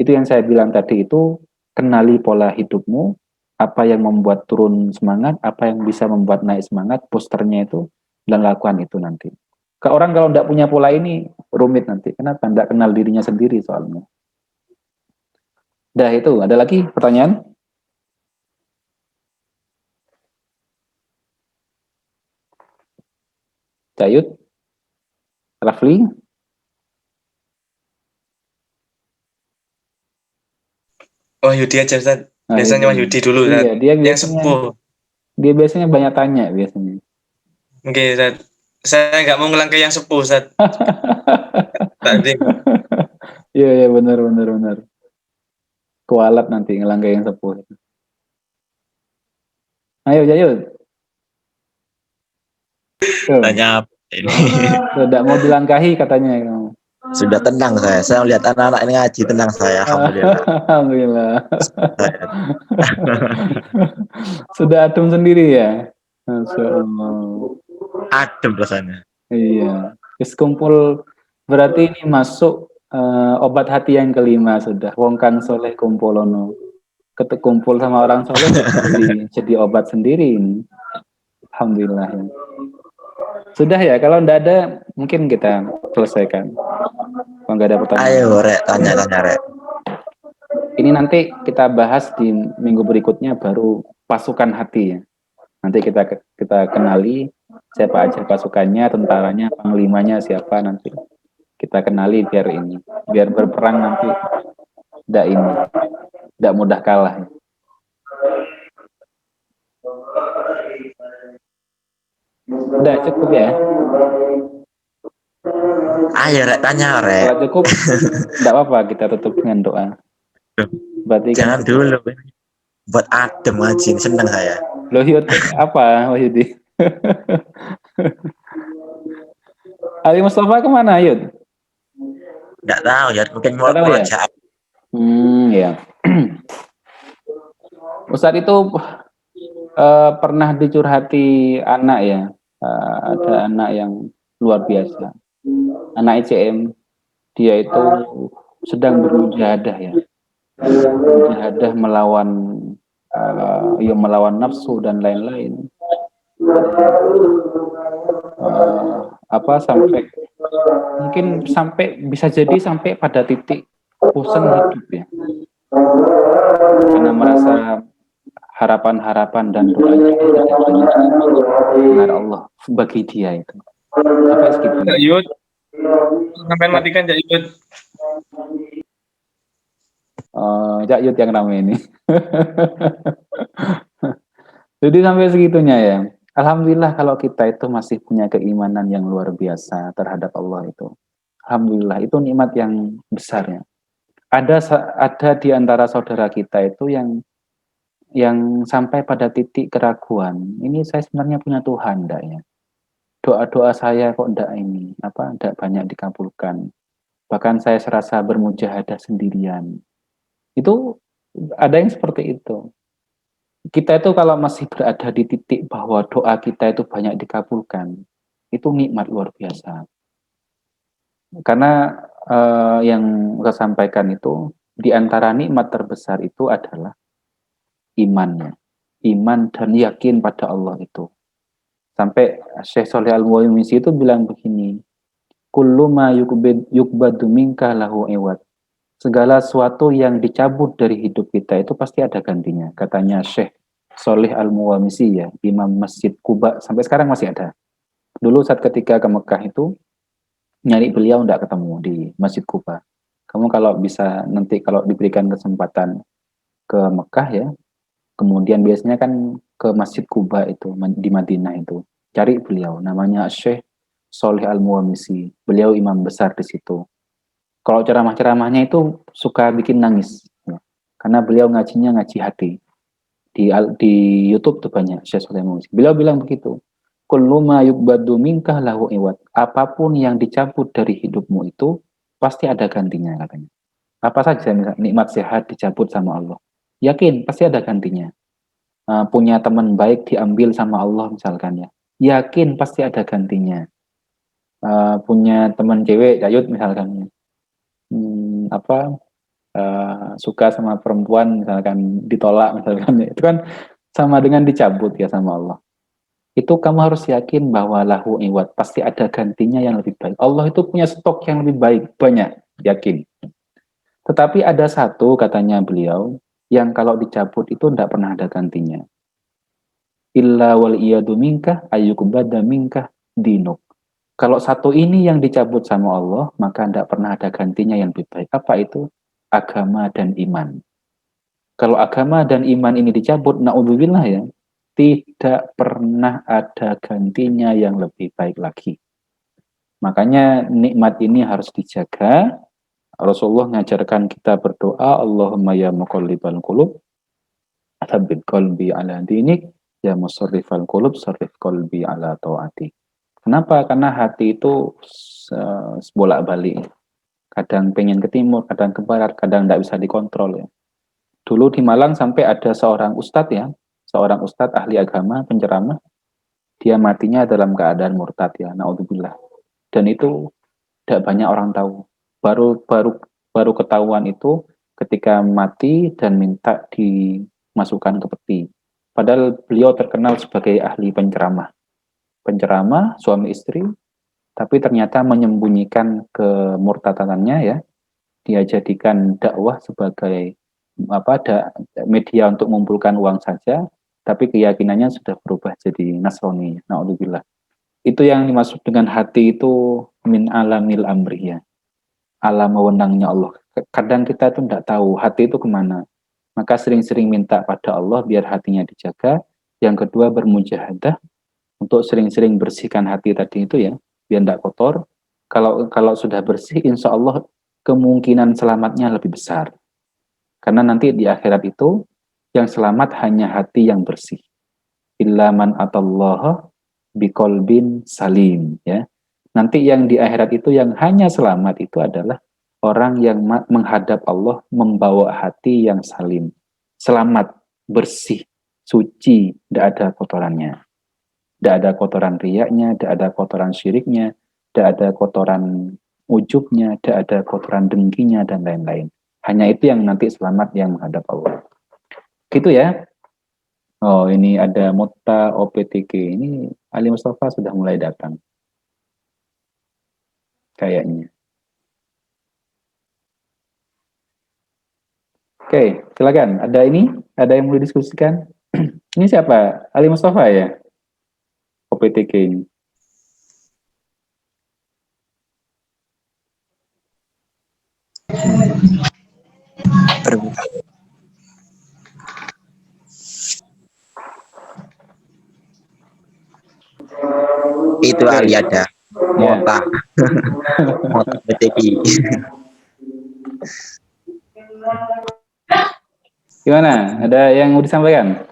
[SPEAKER 2] Itu yang saya bilang tadi itu, kenali pola hidupmu, apa yang membuat turun semangat, apa yang bisa membuat naik semangat, posternya itu, dan lakukan itu nanti. Ke orang kalau tidak punya pola ini, rumit nanti. Kenapa? Tidak kenal dirinya sendiri soalnya. Dah itu, ada lagi pertanyaan? Cayut? Rafli?
[SPEAKER 4] Oh, Yudi aja, Ustaz.
[SPEAKER 2] Nah,
[SPEAKER 4] Biasanya Mas Yudi dulu, Ustaz.
[SPEAKER 2] iya, dia
[SPEAKER 4] Yang sepuh.
[SPEAKER 2] biasanya banyak tanya biasanya.
[SPEAKER 4] Oke, Ustaz. Saya nggak mau ngulang ke yang sepuh, Ustaz. Tadi.
[SPEAKER 2] Iya, iya, benar. Kualat nanti ngelangkai yang sepuh. Ayo, Jayud.
[SPEAKER 3] Tanya apa ini?
[SPEAKER 2] Tidak mau dilangkahi katanya kamu.
[SPEAKER 3] Sudah tenang saya. Saya melihat anak-anak ini ngaji tenang saya. Alhamdulillah.
[SPEAKER 2] Alhamdulillah.
[SPEAKER 3] Saya.
[SPEAKER 2] Sudah adem sendiri ya. Masya Allah.
[SPEAKER 3] Adem rasanya.
[SPEAKER 2] Iya. Terus kumpul berarti ini masuk obat hati yang kelima sudah. Wong kang soleh kumpulono. Kumpul sama orang soleh jadi obat sendiri ini. Alhamdulillah ya. Sudah ya, kalau tidak ada mungkin kita selesaikan. Kalau nggak ada pertanyaan.
[SPEAKER 3] Ayo, Rek. Tanya, Rek.
[SPEAKER 2] Ini nanti kita bahas di minggu berikutnya baru pasukan hati ya. Nanti kita kenali siapa aja pasukannya, tentaranya, panglimanya siapa nanti. Kita kenali biar berperang nanti tidak mudah kalah. Udah cukup ya.
[SPEAKER 3] Ayo, Rek. Tanya, Rek.
[SPEAKER 2] Kalau cukup, tidak apa-apa kita tutup dengan doa. Berarti
[SPEAKER 3] Jangan dulu. Buat adem ngaji. Senang saya.
[SPEAKER 2] Loh, Yud, apa Wahyudi? Ali Mustafa kemana, Yud?
[SPEAKER 3] Nggak tahu ya. Mungkin mau
[SPEAKER 2] Nggak tahu ya?
[SPEAKER 3] aja.
[SPEAKER 2] Ya. Ustadz itu pernah dicurhati anak ya. Ada anak yang luar biasa. Anak ICM. Dia itu sedang bermujahadah ya. Mujahadah melawan nafsu dan lain-lain. Bisa jadi sampai pada titik bosan hidup ya. Karena merasa harapan-harapan dan doanya tidak banyak benar Allah bagi dia itu. Sampai segitu.
[SPEAKER 4] Yud. Sampai matikan Yud.
[SPEAKER 2] Cak Yud yang ramai ini. Jadi sampai segitunya ya. Alhamdulillah kalau kita itu masih punya keimanan yang luar biasa terhadap Allah itu. Alhamdulillah itu nikmat yang besar ya. Ada di antara saudara kita itu yang sampai pada titik keraguan. Ini saya sebenarnya punya Tuhan enggak ya? Doa-doa saya kok enggak banyak dikabulkan. Bahkan saya serasa bermujahadah sendirian. Itu ada yang seperti itu. Kita itu kalau masih berada di titik bahwa doa kita itu banyak dikabulkan, itu nikmat luar biasa. Karena yang saya sampaikan itu, di antara nikmat terbesar itu adalah imannya. Iman dan yakin pada Allah itu. Sampai Syekh Shalih Al-Utsaimin itu bilang begini, kullu ma yukbadu minka lahu iwad. Segala sesuatu yang dicabut dari hidup kita itu pasti ada gantinya. Katanya Syekh Shalih Al-Muwamisi ya, Imam Masjid Kuba, sampai sekarang masih ada. Dulu saat ketika ke Mekah itu, nyari beliau tidak ketemu di Masjid Kuba. Kamu kalau bisa nanti kalau diberikan kesempatan ke Mekah ya, kemudian biasanya kan ke Masjid Kuba itu, di Madinah itu. Cari beliau, namanya Syekh Sholih Al-Muwamisi. Beliau imam besar di situ. Kalau ceramah-ceramahnya itu suka bikin nangis. Ya. Karena beliau ngajinya ngaji hati. Di YouTube tuh banyak Syekh Sholih Al-Muwamisi. Beliau bilang begitu. Kullu ma yuqbadu minkah lahu iwad. Apapun yang dicabut dari hidupmu itu pasti ada gantinya katanya. Apa saja nikmat sehat dicabut sama Allah. Yakin pasti ada gantinya. Punya teman baik diambil sama Allah misalkan ya. Yakin pasti ada gantinya. Punya teman cewek Yayut misalkan ya. Suka sama perempuan misalkan ditolak misalkan ya. Itu kan sama dengan dicabut ya sama Allah. Itu kamu harus yakin bahwa lahu iwad, pasti ada gantinya yang lebih baik. Allah itu punya stok yang lebih baik, banyak, yakin. Tetapi ada satu katanya beliau yang kalau dicabut itu tidak pernah ada gantinya. Illa wal iyadu minkah ayyukubada minkah dinuk. Kalau satu ini yang dicabut sama Allah, maka tidak pernah ada gantinya yang lebih baik. Apa itu? Agama dan iman. Kalau agama dan iman ini dicabut, na'udzubillah ya, tidak pernah ada gantinya yang lebih baik lagi. Makanya nikmat ini harus dijaga. Rasulullah mengajarkan kita berdoa, Allahumma ya muqallibal qulub, tsabbit qalbi ala dinik, ya musarrifal qulub, sarrif qalbi ala taatik. Kenapa? Karena hati itu bolak-balik. Kadang pengen ke timur, kadang ke barat, kadang tidak bisa dikontrol ya. Dulu di Malang sampai ada seorang ustadz ya, seorang ustadz ahli agama, penceramah, dia matinya dalam keadaan murtad ya, naudzubillah. Dan itu tidak banyak orang tahu. Baru ketahuan itu ketika mati dan minta dimasukkan ke peti. Padahal beliau terkenal sebagai ahli penceramah. Penceramah suami istri, tapi ternyata menyembunyikan kemurtadannya ya. Dia jadikan dakwah sebagai media untuk mengumpulkan uang saja, tapi keyakinannya sudah berubah jadi Nasrani. Naudzubillah. Itu yang dimaksud dengan hati itu min alamil amri ya. Alam wewenangnya Allah. Kadang kita itu tidak tahu hati itu kemana. Maka sering-sering minta pada Allah biar hatinya dijaga. Yang kedua bermujahadah untuk sering-sering bersihkan hati tadi itu ya, biar tidak kotor. Kalau sudah bersih, insya Allah kemungkinan selamatnya lebih besar. Karena nanti di akhirat itu yang selamat hanya hati yang bersih. Illa man atallaha biqalbin salim ya. Nanti yang di akhirat itu yang hanya selamat itu adalah orang yang menghadap Allah membawa hati yang salim. Selamat, bersih, suci, tidak ada kotorannya. Tidak ada kotoran riyaknya, tidak ada kotoran syiriknya, tidak ada kotoran ujubnya, tidak ada kotoran dengkinya, dan lain-lain. Hanya itu yang nanti selamat yang menghadap Allah. Gitu ya. Oh, ini ada Mutta OPTK. Ini Ali Mustafa sudah mulai datang. Kayaknya. Oke, silakan. Ada ini? Ada yang mau didiskusikan? Ini siapa? Ali Mustafa ya? OPTK ini.
[SPEAKER 3] Itu Ali ada. Mota. Mota PTI.
[SPEAKER 2] Gimana? Ada yang mau disampaikan?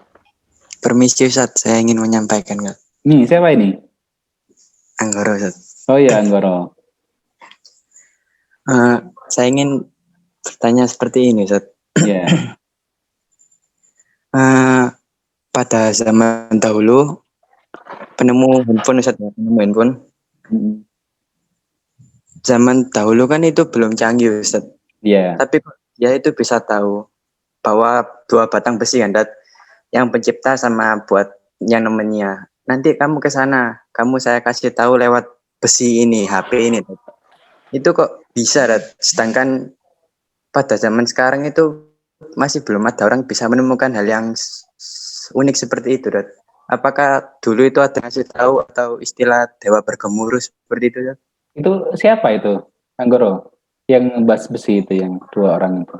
[SPEAKER 5] Permisi Ustaz, saya ingin menyampaikan Kak.
[SPEAKER 2] Nih, siapa ini?
[SPEAKER 5] Anggoro Ustaz.
[SPEAKER 2] Oh iya, Anggoro.
[SPEAKER 5] Saya ingin bertanya seperti ini Ustaz.
[SPEAKER 2] Ya.
[SPEAKER 5] Pada zaman dahulu penemu handphone Ustaz, penemu handphone. Zaman dahulu kan itu belum canggih Ustaz.
[SPEAKER 2] Iya.
[SPEAKER 5] Tapi ya itu bisa tahu bahwa dua batang besi kan, yang pencipta sama buat yang namanya. Nanti kamu ke sana, kamu saya kasih tahu lewat besi ini, HP ini. Itu kok bisa, Dad? Sedangkan pada zaman sekarang itu masih belum ada orang bisa menemukan hal yang unik seperti itu, Dad. Apakah dulu itu ada ngasih tahu atau istilah dewa bergemuruh seperti itu, Dad?
[SPEAKER 2] Itu siapa itu? Anggoro. Yang bahas besi itu, yang dua orang itu.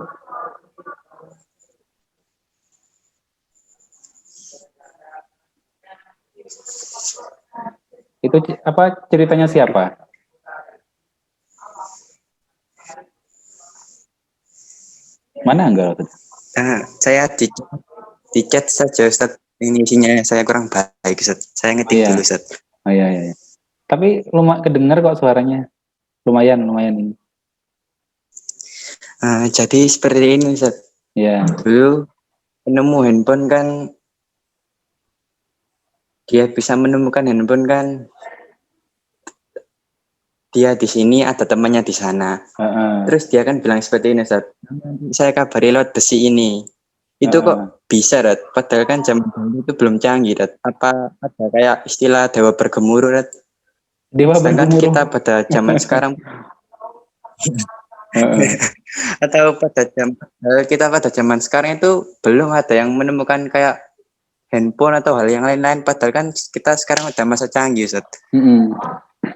[SPEAKER 2] Itu apa ceritanya siapa? Mana Anggoro?
[SPEAKER 5] Saya di chat saja Ustaz. Ini isinya saya kurang baik Ustaz. Saya
[SPEAKER 2] Oh
[SPEAKER 5] ngetik
[SPEAKER 2] iya,
[SPEAKER 5] dulu Ustaz.
[SPEAKER 2] oh iya, iya. Tapi lumayan kedengar kok suaranya. Lumayan ini.
[SPEAKER 5] Jadi seperti ini Ustaz.
[SPEAKER 2] Ya,
[SPEAKER 5] Dulu penemu handphone kan, dia bisa menemukan handphone kan, dia di sini ada temannya di sana. Terus dia kan bilang seperti ini Ustaz. Saya kabari lewat besi ini. Itu kok bisa Rat? Padahal kan zaman dulu itu belum canggih Rat. Apa ada kayak istilah dewa bergemuruh Rat?
[SPEAKER 2] Dewa
[SPEAKER 5] Sedangkan
[SPEAKER 2] bergemuruh.
[SPEAKER 5] kita pada zaman sekarang atau kita pada zaman sekarang itu belum ada yang menemukan kayak handphone atau hal yang lain-lain. Padahal kan kita sekarang udah masa canggih Ustaz.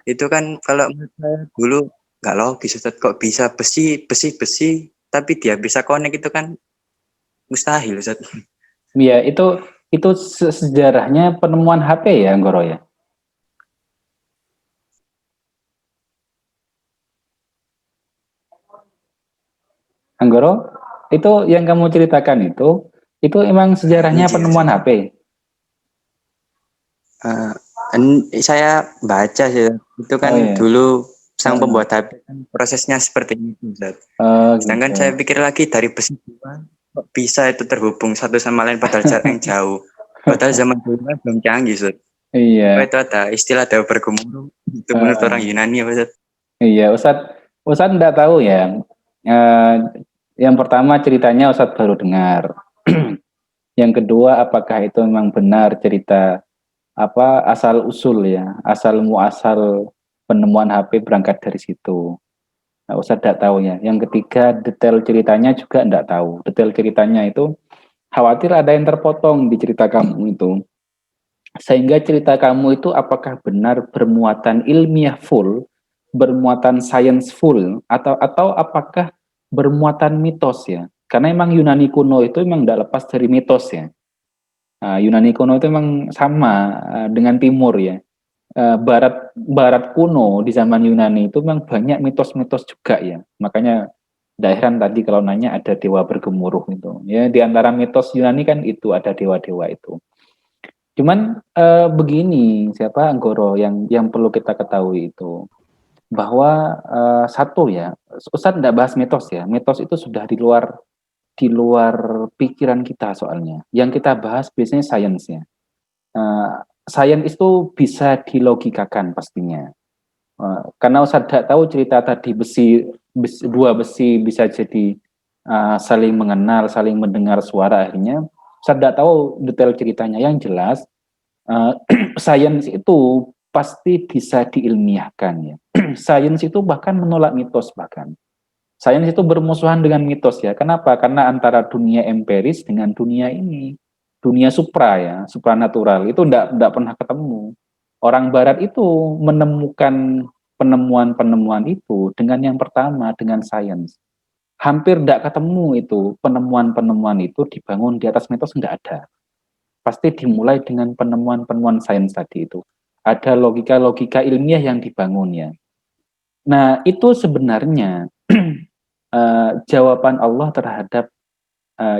[SPEAKER 5] Itu kan kalau menurut saya dulu nggak logis Ustaz. Kok bisa besi tapi dia bisa connect, itu kan mustahil Ustaz.
[SPEAKER 2] Iya, itu sejarahnya penemuan HP ya, Anggoro ya. Anggoro, itu yang kamu ceritakan itu emang sejarahnya
[SPEAKER 5] Iya,
[SPEAKER 2] penemuan
[SPEAKER 5] Ustaz.
[SPEAKER 2] HP.
[SPEAKER 5] Saya baca sih itu kan
[SPEAKER 2] Oh iya.
[SPEAKER 5] dulu sang pembuat HP kan prosesnya seperti itu Ustaz. Sedangkan
[SPEAKER 2] Gitu.
[SPEAKER 5] saya pikir lagi dari besi dua, kok bisa itu terhubung satu sama lain padahal jarak yang jauh. Padahal zaman dulu kan belum canggih Ustaz.
[SPEAKER 2] Iya.
[SPEAKER 5] Itu ada istilah dewa bergemuruh. Itu menurut orang Yunani ya Ustaz.
[SPEAKER 2] Iya, Ustadz enggak tahu ya. Yang pertama ceritanya Ustadz baru dengar. Yang kedua, apakah itu memang benar cerita asal usul ya, asal muasal penemuan HP berangkat dari situ. Nah, Ustadz tidak tahu ya. Yang ketiga, detail ceritanya juga tidak tahu. Detail ceritanya itu khawatir ada yang terpotong di cerita kamu itu. Sehingga cerita kamu itu apakah benar bermuatan ilmiah full, bermuatan science full, atau apakah bermuatan mitos ya? Karena emang Yunani kuno itu memang tidak lepas dari mitos ya. Yunani kuno itu memang sama dengan Timur ya. Barat kuno di zaman Yunani itu memang banyak mitos-mitos juga ya. Makanya daerah tadi kalau nanya ada dewa bergemuruh itu. Ya di antara mitos Yunani kan itu ada dewa-dewa itu. Cuman begini, siapa Anggoro yang perlu kita ketahui itu bahwa satu ya, Ustadz tidak bahas mitos ya. Mitos itu sudah di luar pikiran kita soalnya. Yang kita bahas biasanya sains ya. Sains itu bisa dilogikakan pastinya. Karena Ustadz tidak tahu cerita tadi dua besi bisa jadi saling mengenal, saling mendengar suara akhirnya. Saya tidak tahu detail ceritanya. Yang jelas, sains itu pasti bisa diilmiahkan ya. Sains itu bahkan menolak mitos bahkan. Sains itu bermusuhan dengan mitos ya. Kenapa? Karena antara dunia empiris dengan dunia ini, dunia supra ya, supranatural itu tidak pernah ketemu. Orang Barat itu menemukan penemuan-penemuan itu dengan yang pertama dengan sains. Hampir tidak ketemu itu penemuan-penemuan itu dibangun di atas mitos, tidak ada. Pasti dimulai dengan penemuan-penemuan sains tadi itu. Ada logika-logika ilmiah yang dibangun ya. Nah itu sebenarnya jawaban Allah terhadap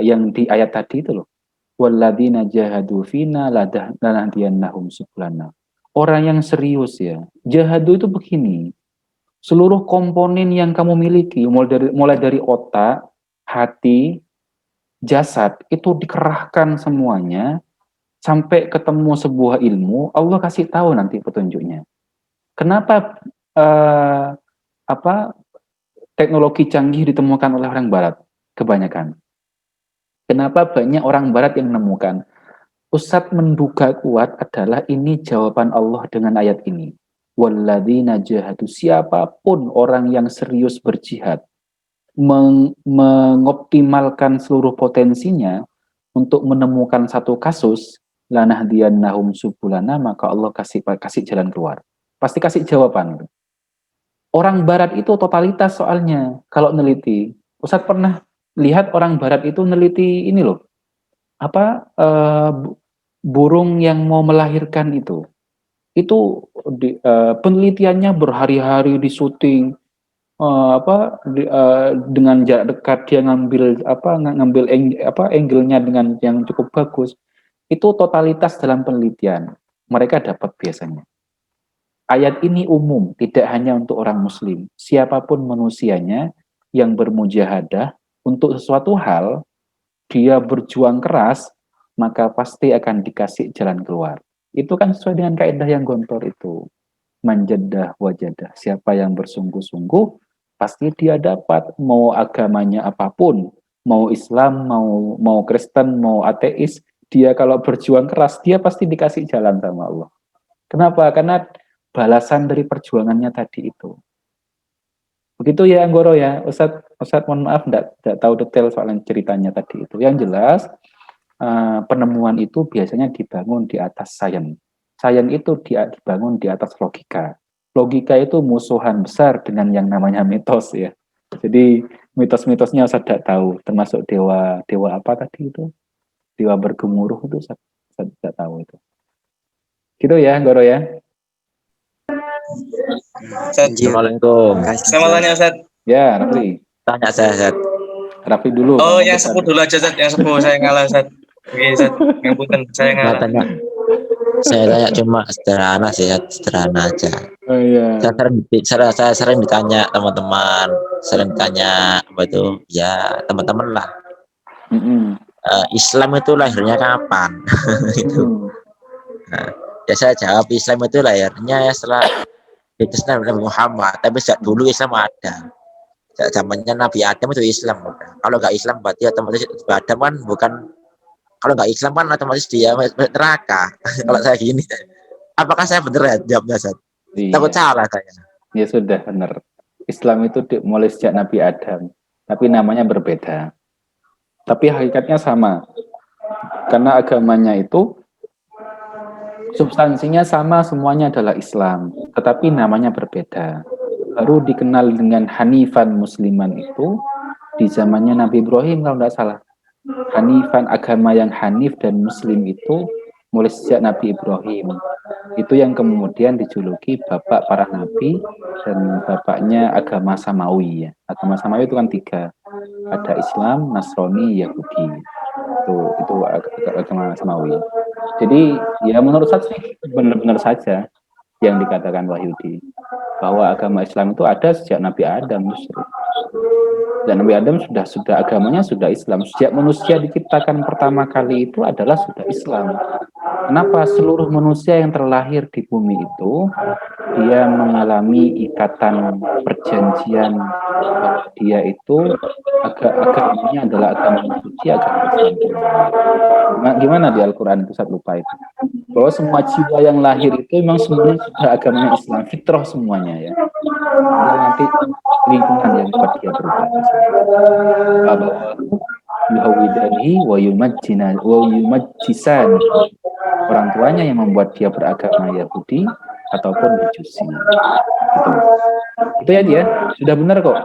[SPEAKER 2] yang di ayat tadi itu loh. Walladzina jahadu fina lanahdiyannahum subulana. Orang yang serius ya. Jahadu itu begini. Seluruh komponen yang kamu miliki, mulai dari otak, hati, jasad, itu dikerahkan semuanya sampai ketemu sebuah ilmu, Allah kasih tahu nanti petunjuknya. Kenapa teknologi canggih ditemukan oleh orang Barat kebanyakan? Kenapa banyak orang Barat yang menemukan? Ustadz menduga kuat adalah ini jawaban Allah dengan ayat ini. Walladzina jahadu, siapapun orang yang serius berjihad, mengoptimalkan seluruh potensinya untuk menemukan satu kasus, lanahdiyannahum subulana, maka Allah kasih jalan keluar. Pasti kasih jawaban. Orang Barat itu totalitas soalnya kalau neliti. Ustadz pernah lihat orang Barat itu neliti ini loh, burung yang mau melahirkan itu. penelitiannya berhari-hari di syuting, dengan jarak dekat dia ngambil angle-nya dengan yang cukup bagus. Itu totalitas dalam penelitian mereka dapat biasanya. Ayat ini umum, tidak hanya untuk orang muslim. Siapapun manusianya yang bermujahadah untuk sesuatu hal, dia berjuang keras, maka pasti akan dikasih jalan keluar. Itu kan sesuai dengan kaidah yang gontor itu. Manjadah wajadah. Siapa yang bersungguh-sungguh, pasti dia dapat. Mau agamanya apapun, mau Islam, mau Kristen, mau ateis, dia kalau berjuang keras, dia pasti dikasih jalan sama Allah. Kenapa? Karena balasan dari perjuangannya tadi itu. Begitu ya Anggoro ya, Ustadz mohon maaf enggak tahu detail soal ceritanya tadi itu. Yang jelas penemuan itu biasanya dibangun di atas sains. Sains itu dibangun di atas logika. Logika itu musuhan besar dengan yang namanya mitos ya. Jadi mitos-mitosnya Ustadz tidak tahu, termasuk dewa apa tadi itu? Dewa bergemuruh itu Ustadz tidak tahu itu. Gitu ya Anggoro ya.
[SPEAKER 3] Assalamualaikum.
[SPEAKER 4] Saya mau tanya Ustaz.
[SPEAKER 2] Ya, Rafli.
[SPEAKER 3] Tanya saya.
[SPEAKER 2] Rafli dulu.
[SPEAKER 4] Oh, yang sepuh dulu aja Ustaz. Yang sepuh saya ngalah Ustaz. Oke Ustaz, ngapunten saya ngalah.
[SPEAKER 3] Saya tanya cuma sederhana sih, sederhana aja.
[SPEAKER 2] Oh iya.
[SPEAKER 3] Saya sering ditanya teman-teman, sering ditanya apa itu? Ya teman-teman lah. Islam itu lahirnya kapan? Itu. Nah, ya saya jawab Islam itu lahirnya ya setelah diutusnya Nabi Muhammad. Tapi sejak dulu Islam ada. Sejak zamannya Nabi Adam itu Islam. Kalau nggak Islam berarti otomatis Adam kan bukan. Kalau nggak Islam kan otomatis dia neraka. Kalau saya gini, apakah saya benar ya jawabnya Ustaz?
[SPEAKER 2] Iya.
[SPEAKER 3] Takut salah saya.
[SPEAKER 2] Ya sudah benar. Islam itu mulai sejak Nabi Adam, tapi namanya berbeda. Tapi hakikatnya sama. Karena agamanya itu substansinya sama, semuanya adalah Islam, tetapi namanya berbeda. Baru dikenal dengan Hanifan Musliman itu di zamannya Nabi Ibrahim kalau tidak salah. Hanifan, agama yang Hanif dan Muslim itu mulai sejak Nabi Ibrahim. Itu yang kemudian dijuluki bapak para nabi dan bapaknya agama Samawi ya. Agama Samawi itu kan 3. Ada Islam, Nasrani, Yahudi. Itu agama Samawi. Jadi ya menurut saya sih benar-benar saja yang dikatakan Wahyudi, bahwa agama Islam itu ada sejak Nabi Adam justru. Dan Nabi Adam sudah agamanya sudah Islam. Sejak manusia diciptakan pertama kali itu adalah sudah Islam. Kenapa? Seluruh manusia yang terlahir di bumi itu dia mengalami ikatan perjanjian bahwa dia itu agamanya adalah agama suci, agama Islam. Nah, gimana di Al-Quran itu saya lupa itu. Bahwa semua jiwa yang lahir itu memang semuanya sudah agamanya Islam, fitrah semuanya ya. Dan nanti lingkungan yang buat dia berubah. Yuhawidanihi wa yumajjisan. Orang tuanya yang membuat dia beragama Yahudi ataupun Majusi. Gitu. Itu ya dia, sudah benar kok.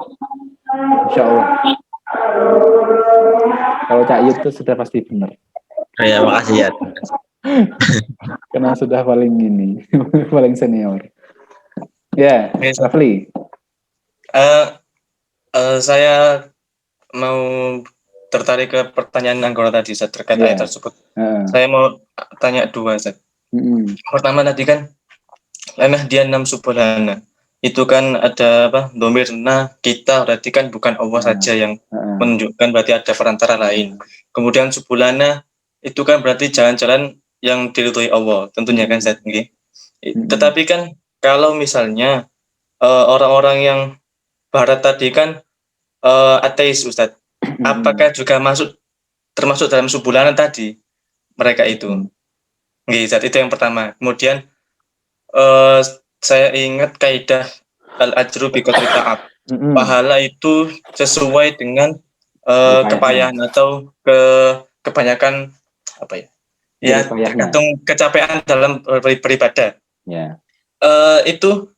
[SPEAKER 2] Insya Allah. Kalau Cak Yud itu sudah pasti benar.
[SPEAKER 3] Ya, makasih ya.
[SPEAKER 2] Karena sudah paling ini, paling senior. Ya, Rafli.
[SPEAKER 4] Saya mau tertarik ke pertanyaan Anggoro tadi Ustaz, terkait ayat tersebut. Saya mau tanya 2 Ustaz. Pertama tadi kan lemah dia 6 subulana. Itu kan ada apa? Domirna kita, berarti kan bukan Allah saja yang menunjukkan, berarti ada perantara lain. Kemudian subulana itu kan berarti jalan-jalan yang diridhoi Allah, tentunya kan Ustaz. Tetapi kan kalau misalnya orang-orang yang barat tadi kan ateis Ustaz, apakah juga termasuk dalam subulana tadi mereka itu? Ustaz, itu yang pertama. Kemudian saya ingat kaidah al-ajru bi qadri ta'ab. Pahala itu sesuai dengan kepayahan atau kebanyakan apa ya? Ya, tergantung kecapean dalam beribadah.
[SPEAKER 2] Ya.
[SPEAKER 4] Itu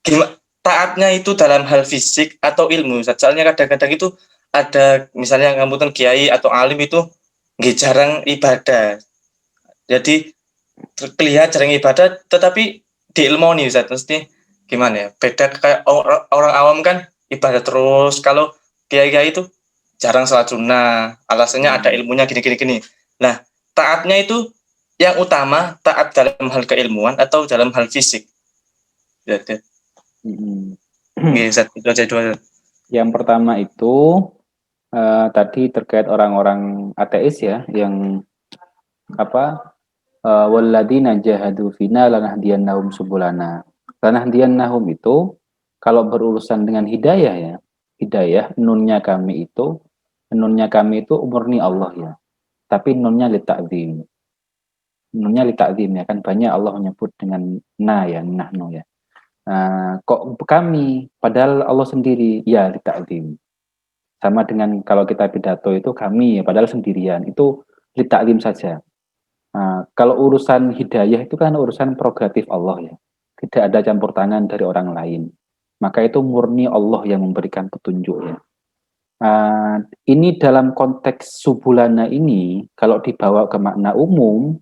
[SPEAKER 4] gimana taatnya itu dalam hal fisik atau ilmu? Soalnya kadang-kadang itu ada misalnya ngapunten kiai atau alim itu nggih jarang ibadah. Jadi terlihat jarang ibadah tetapi diilmoni Ustaz, mesti gimana ya, beda kayak orang awam kan ibadah terus, kalau kiai itu jarang salat sunnah, alasannya ada ilmunya gini. Nah, taatnya itu yang utama taat dalam hal keilmuan atau dalam hal fisik? Ya, Ustaz, itu aja dua.
[SPEAKER 2] Yang pertama itu tadi terkait orang-orang ateis ya, yang apa, walladzina jahadu fina lanahdiyannahum subulana. Lanahdiyannahum itu kalau berurusan dengan hidayah ya, hidayah nunnya kami itu murni Allah ya. Tapi nunnya li ta'zim. Nunnya li ta'zim ya, kan banyak Allah menyebut dengan na ya, nahnu ya. Kok kami, padahal Allah sendiri ya li ta'zim. Sama dengan kalau kita pidato itu kami ya, padahal sendirian, itu li ta'zim saja. Kalau urusan hidayah itu kan urusan prerogatif Allah ya. Tidak ada campur tangan dari orang lain. Maka itu murni Allah yang memberikan petunjuk ya. Ini dalam konteks subulana ini, kalau dibawa ke makna umum,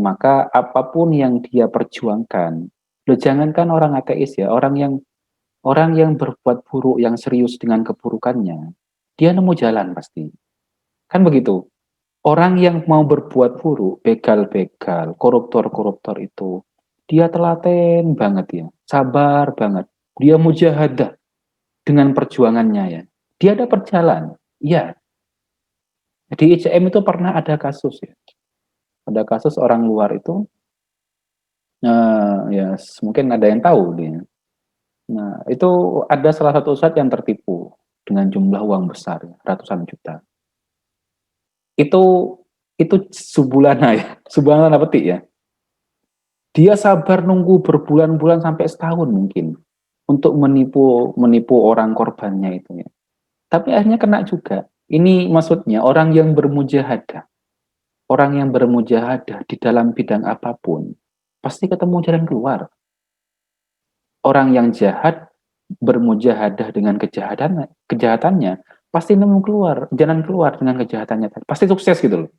[SPEAKER 2] maka apapun yang dia perjuangkan, jangankan orang ateis ya, orang yang berbuat buruk, yang serius dengan keburukannya, dia nemu jalan pasti. Kan begitu. Orang yang mau berbuat buruk, begal-begal, koruptor-koruptor itu, dia telaten banget ya, sabar banget. Dia mujahadah dengan perjuangannya ya. Dia dapat jalan, iya. Di ICM itu pernah ada kasus ya. Ada kasus orang luar itu, ya mungkin ada yang tahu dia. Nah, itu ada salah satu ustadz yang tertipu dengan jumlah uang besar, ratusan juta. Itu subulana ya, subulana petik ya. Dia sabar nunggu berbulan-bulan sampai setahun mungkin untuk menipu orang korbannya itu ya. Tapi akhirnya kena juga. Ini maksudnya orang yang bermujahadah. Orang yang bermujahadah di dalam bidang apapun pasti ketemu jalan keluar. Orang yang jahat bermujahadah dengan kejahatannya pasti nemu jalan keluar dengan kejahatannya. Pasti sukses gitu loh.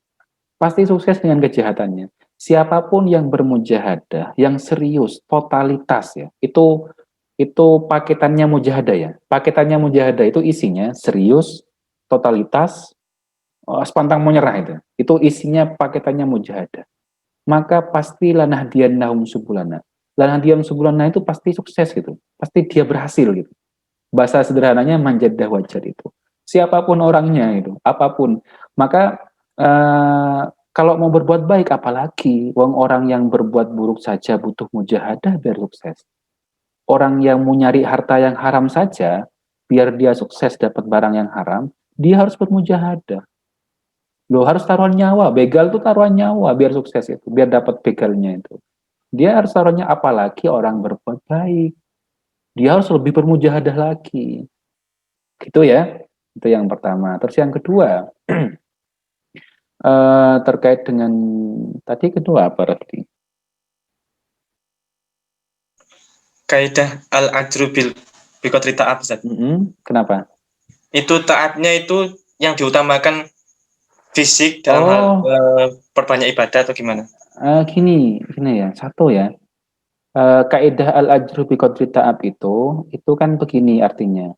[SPEAKER 2] Pasti sukses dengan kejahatannya. Siapapun yang bermujahadah, yang serius, totalitas ya, itu paketannya mujahadah ya. Paketannya mujahadah itu isinya serius, totalitas, sepantang mau nyerah itu. Itu isinya paketannya mujahadah. Maka pasti lanahdiyannahum subulana. Lanahdiyannahum subulana itu pasti sukses gitu. Pasti dia berhasil gitu. Bahasa sederhananya manjadah wajar itu. Siapapun orangnya itu, apapun. Maka kalau mau berbuat baik apalagi orang yang berbuat buruk saja butuh mujahadah biar sukses. Orang yang mau nyari harta yang haram saja, biar dia sukses dapat barang yang haram, dia harus bermujahadah. Loh, harus taruhan nyawa. Begal tuh taruhan nyawa biar sukses itu, biar dapat begalnya itu. Dia harus taruhannya, apalagi orang berbuat baik. Dia harus lebih bermujahadah lagi. Gitu ya. Itu yang pertama. Terus yang kedua, terkait dengan tadi kedua apa berarti?
[SPEAKER 4] Kaidah al-ajru bil biqadri ta'at.
[SPEAKER 2] Kenapa?
[SPEAKER 4] Itu taatnya itu yang diutamakan fisik dalam hal perbanyak ibadah atau gimana?
[SPEAKER 2] Gini ya, satu ya. Kaidah al-ajru biqadri ta'at itu kan begini artinya.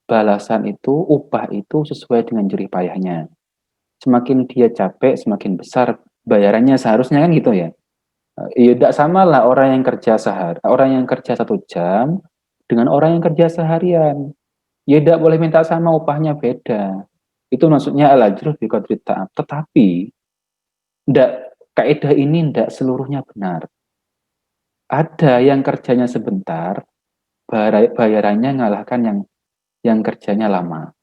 [SPEAKER 2] Balasan itu, upah itu sesuai dengan jerih payahnya. Semakin dia capek, semakin besar bayarannya, seharusnya kan gitu ya. Ya tidak sama lah orang yang kerja orang yang kerja 1 jam dengan orang yang kerja seharian. Ya tidak boleh minta sama, upahnya beda. Itu maksudnya al-ajru biqadri ta'at. Tetapi kaidah ini tidak seluruhnya benar. Ada yang kerjanya sebentar, bayarannya ngalahkan yang kerjanya lama.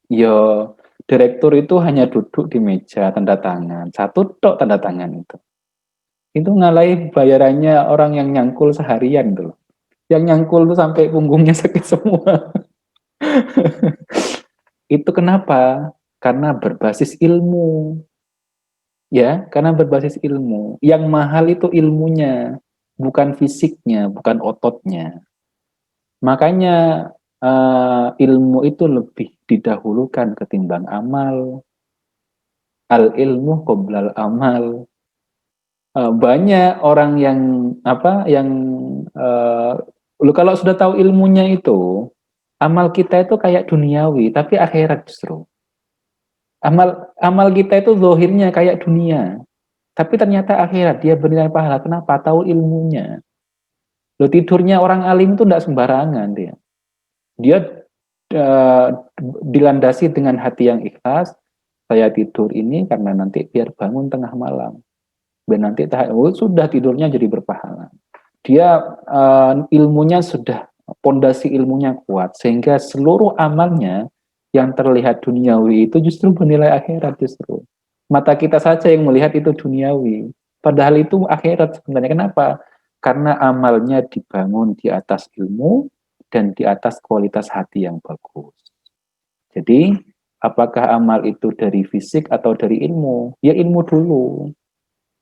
[SPEAKER 2] Yo, direktur itu hanya duduk di meja tanda tangan, 1 tok tanda tangan itu ngalahin bayarannya orang yang nyangkul seharian tuh. Yang nyangkul tuh sampai punggungnya sakit semua. Itu kenapa? Karena berbasis ilmu. Ya, karena berbasis ilmu. Yang mahal itu ilmunya, bukan fisiknya, bukan ototnya. Makanya ilmu itu lebih didahulukan ketimbang amal. Al ilmu qoblal amal. banyak orang yang kalau sudah tahu ilmunya itu, amal kita itu kayak duniawi, tapi akhirat justru. Amal kita itu zahirnya kayak dunia, tapi ternyata akhirat dia bernilai pahala. Kenapa? Tahu ilmunya. Lo tidurnya orang alim itu tidak sembarangan dia. Dia dilandasi dengan hati yang ikhlas. Saya tidur ini karena nanti biar bangun tengah malam. Biar nanti sudah tidurnya jadi berpahala. Dia ilmunya sudah, pondasi ilmunya kuat, sehingga seluruh amalnya yang terlihat duniawi itu justru bernilai akhirat justru. Mata kita saja yang melihat itu duniawi. Padahal itu akhirat sebenarnya. Kenapa? Karena amalnya dibangun di atas ilmu dan di atas kualitas hati yang bagus. Jadi, apakah amal itu dari fisik atau dari ilmu? Ya ilmu dulu.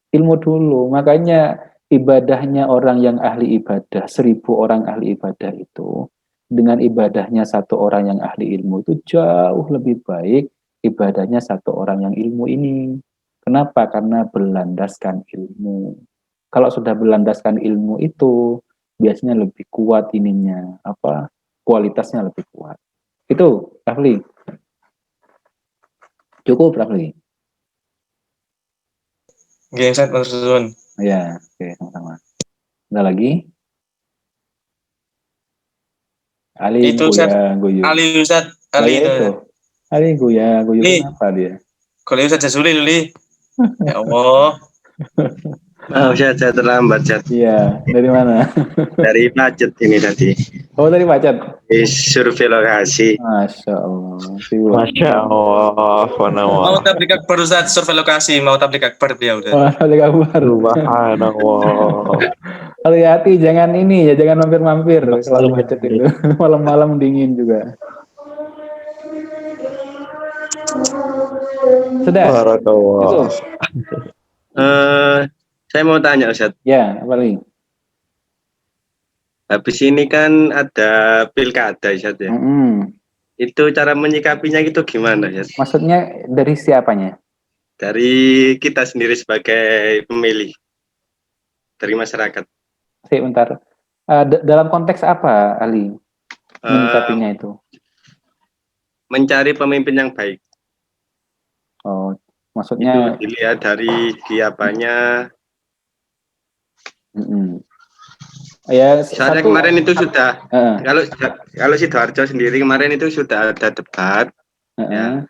[SPEAKER 2] Ilmu dulu. Makanya ibadahnya orang yang ahli ibadah, 1000 orang ahli ibadah itu, dengan ibadahnya 1 orang yang ahli ilmu itu jauh lebih baik ibadahnya 1 orang yang ilmu ini. Kenapa? Karena berlandaskan ilmu. Kalau sudah berlandaskan ilmu itu, biasanya lebih kuat ininya, kualitasnya lebih kuat. Itu, Rafli. Cukup, Rafli.
[SPEAKER 4] Oke, Ustaz, maksudun.
[SPEAKER 2] Ya, oke, sama-sama. Ada lagi? Ali
[SPEAKER 4] Itu Ustaz,
[SPEAKER 2] guyu.
[SPEAKER 4] Ali Ustaz, Ali
[SPEAKER 2] itu. Ali guyu kenapa dia?
[SPEAKER 4] Kalau Ustaz Jazuli, Luli. Ya Allah.
[SPEAKER 5] Saya terlambat, Chat.
[SPEAKER 2] Iya, dari mana?
[SPEAKER 5] Dari Pacet ini tadi.
[SPEAKER 2] Oh, dari Pacet.
[SPEAKER 5] Di survei lokasi.
[SPEAKER 2] Masya Allah.
[SPEAKER 3] Masya Allah.
[SPEAKER 4] Mau tablik akbar Ustaz, survei lokasi. Mau tablik akbar dia udah.
[SPEAKER 2] Oh, tablik akbar.
[SPEAKER 3] Subhanallah.
[SPEAKER 2] Hati-hati, jangan ini ya, jangan mampir-mampir kalau Pacet itu. Malam-malam dingin juga. Sudah. Itu.
[SPEAKER 5] Saya mau tanya, Ustaz.
[SPEAKER 2] Ya, apa lagi?
[SPEAKER 5] Habis ini kan ada pilkada, Ustaz ya. Itu cara menyikapinya itu gimana, Ustaz?
[SPEAKER 2] Maksudnya dari siapanya?
[SPEAKER 5] Dari kita sendiri sebagai pemilih, dari masyarakat.
[SPEAKER 2] Bentar. Dalam konteks apa, Ali? Menyikapinya itu?
[SPEAKER 5] Mencari pemimpin yang baik.
[SPEAKER 2] Oh, maksudnya
[SPEAKER 5] itu dilihat dari siapanya.
[SPEAKER 2] Ya,
[SPEAKER 5] saya kemarin itu sudah kalau Sidoarjo sendiri kemarin itu sudah ada debat. Ya.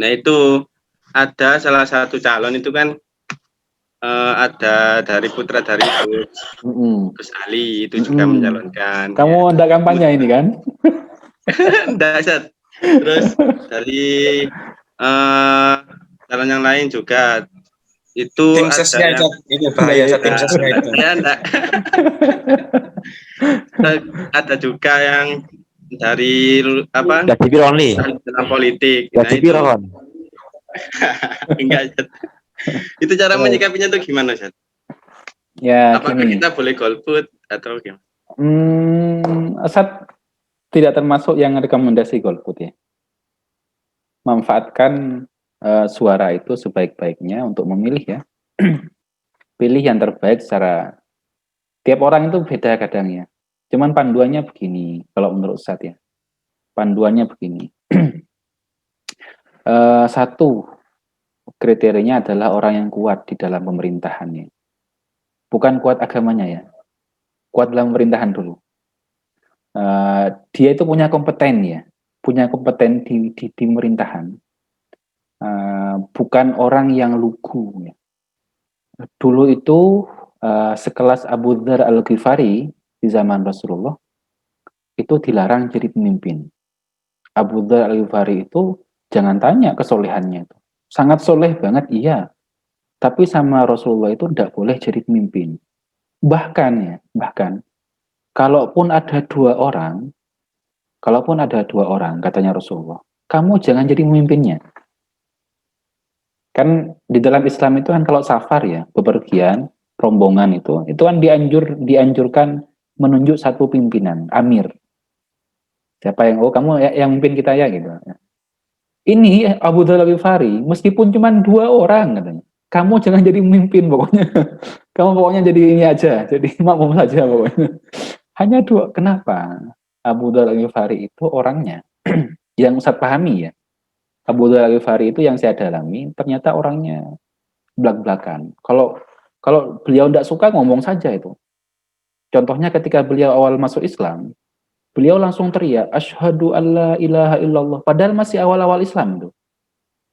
[SPEAKER 5] Nah itu ada salah satu calon itu kan ada dari putra dari Gus Ali itu juga mencalonkan.
[SPEAKER 2] Kamu ada kampanye ini kan?
[SPEAKER 5] Enggak, terus dari calon yang lain juga itu
[SPEAKER 4] tim sesnya itu bahaya tim sesnya itu.
[SPEAKER 5] Ya, ada juga yang dari dalam politik.
[SPEAKER 3] Nah, itu
[SPEAKER 5] enggak. Itu cara menyikapinya tuh gimana, Ustaz?
[SPEAKER 2] Ya,
[SPEAKER 5] apakah kita boleh golput atau gimana?
[SPEAKER 2] Ustaz tidak termasuk yang rekomendasi golput ya. Manfaatkan suara itu sebaik-baiknya untuk memilih ya. Pilih yang terbaik secara tiap orang itu beda kadang ya. Cuman panduannya begini kalau menurut Ustaz ya. Panduannya begini. Satu kriterianya adalah orang yang kuat di dalam pemerintahannya. Bukan kuat agamanya ya. Kuat dalam pemerintahan dulu. Dia itu punya kompeten ya. Punya kompeten di pemerintahan. Bukan orang yang lugu ya. Dulu itu sekelas Abu Dzar Al-Ghifari di zaman Rasulullah itu dilarang jadi pemimpin. Abu Dzar Al-Ghifari itu jangan tanya kesolehannya itu. Sangat soleh banget iya. Tapi sama Rasulullah itu tidak boleh jadi pemimpin. Bahkan kalaupun ada dua orang katanya Rasulullah, kamu jangan jadi pemimpinnya. Kan di dalam Islam itu kan kalau safar ya, bepergian, rombongan itu kan dianjurkan menunjuk satu pimpinan, amir. Siapa yang kamu yang mimpin kita ya gitu. Ini Abu Dzar Al-Ghifari meskipun cuma 2 orang katanya. kamu jangan jadi pemimpin pokoknya. Kamu pokoknya jadi ini aja, jadi makmum saja pokoknya. Hanya dua. Kenapa? Abu Dzar Al-Ghifari itu orangnya yang Ustaz pahami ya. Abu Dzar Al-Ghifari itu yang saya dalami, ternyata orangnya belak-belakan. Kalau beliau tidak suka ngomong saja itu. Contohnya ketika beliau awal masuk Islam, beliau langsung teriak, asyhadu alla ilaha illallah. Padahal masih awal-awal Islam itu.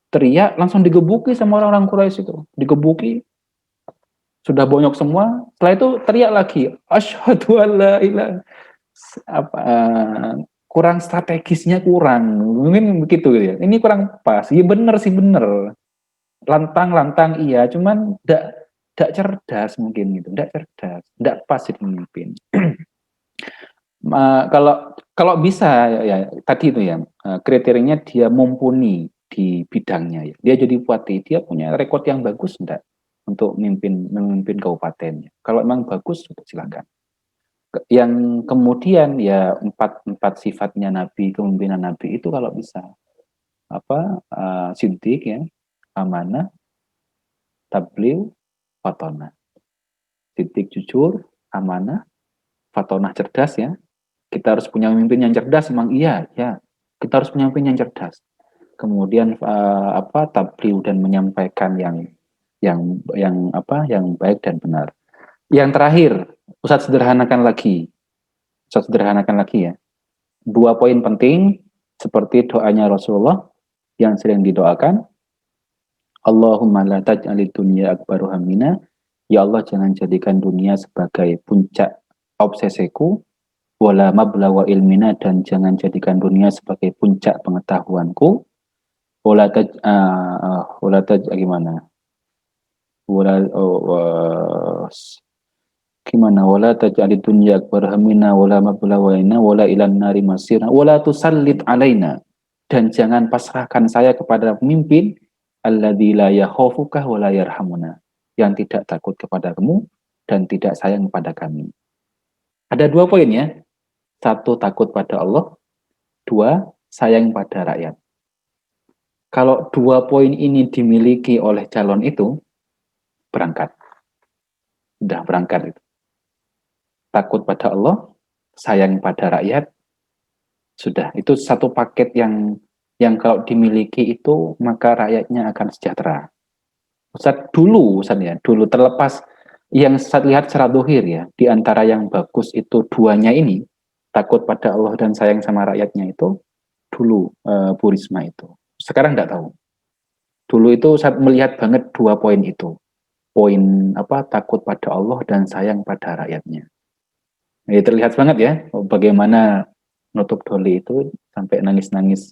[SPEAKER 2] Teriak, langsung digebuki sama orang-orang Quraisy itu. Digebuki, sudah bonyok semua. Setelah itu teriak lagi, asyhadu alla ilaha. Kurang strategisnya kurang. Mungkin begitu ya. Ini kurang pas. Iya bener sih bener. Lantang iya, cuman tidak cerdas mungkin gitu. Tidak cerdas, tidak pas jadi pemimpin. Kalau bisa ya tadi itu ya kriterianya dia mumpuni di bidangnya ya. Dia jadi bupati, dia punya rekod yang bagus enggak untuk memimpin kabupatennya. Kalau memang bagus silakan. Yang kemudian ya empat sifatnya Nabi, kepemimpinan Nabi itu kalau bisa siddiq ya, amanah, tabligh, fatonah. Siddiq jujur, amanah, fatonah cerdas ya. Kita harus punya pemimpin yang cerdas, memang iya ya. Kita harus punya pemimpin yang cerdas. Kemudian tabligh dan menyampaikan yang baik dan benar. Yang terakhir, Ustaz sederhanakan lagi ya. 2 poin penting seperti doanya Rasulullah yang sering didoakan. Allahumma la taj'alid dunya akbaru hammina. Ya Allah, jangan jadikan dunia sebagai puncak obsesiku. Wala mablagha ilmina, dan jangan jadikan dunia sebagai puncak pengetahuanku. Wala taj'alid dunya akbar hamina wala mablagha ilmina wala ilan nari masirna wala tusallit alaina, dan jangan pasrahkan saya kepada pemimpin alladzi la yakhafuka wala yarhamuna, yang tidak takut kepadamu dan tidak sayang kepada kami. Ada 2 poin ya. 1, takut pada Allah. 2, sayang pada rakyat. Kalau 2 poin ini dimiliki oleh calon itu, berangkat. Sudah berangkat itu. Takut pada Allah, sayang pada rakyat, sudah. Itu satu paket yang kalau dimiliki itu, maka rakyatnya akan sejahtera. Ustaz dulu terlepas yang Ustaz lihat secara dohir ya, di antara yang bagus itu 2-nya ini, takut pada Allah dan sayang sama rakyatnya itu, dulu Bu Risma itu. Sekarang enggak tahu. Dulu itu Ustaz melihat banget 2 poin itu. Poin takut pada Allah dan sayang pada rakyatnya. Ya, terlihat banget ya bagaimana nutup Doli itu sampai nangis-nangis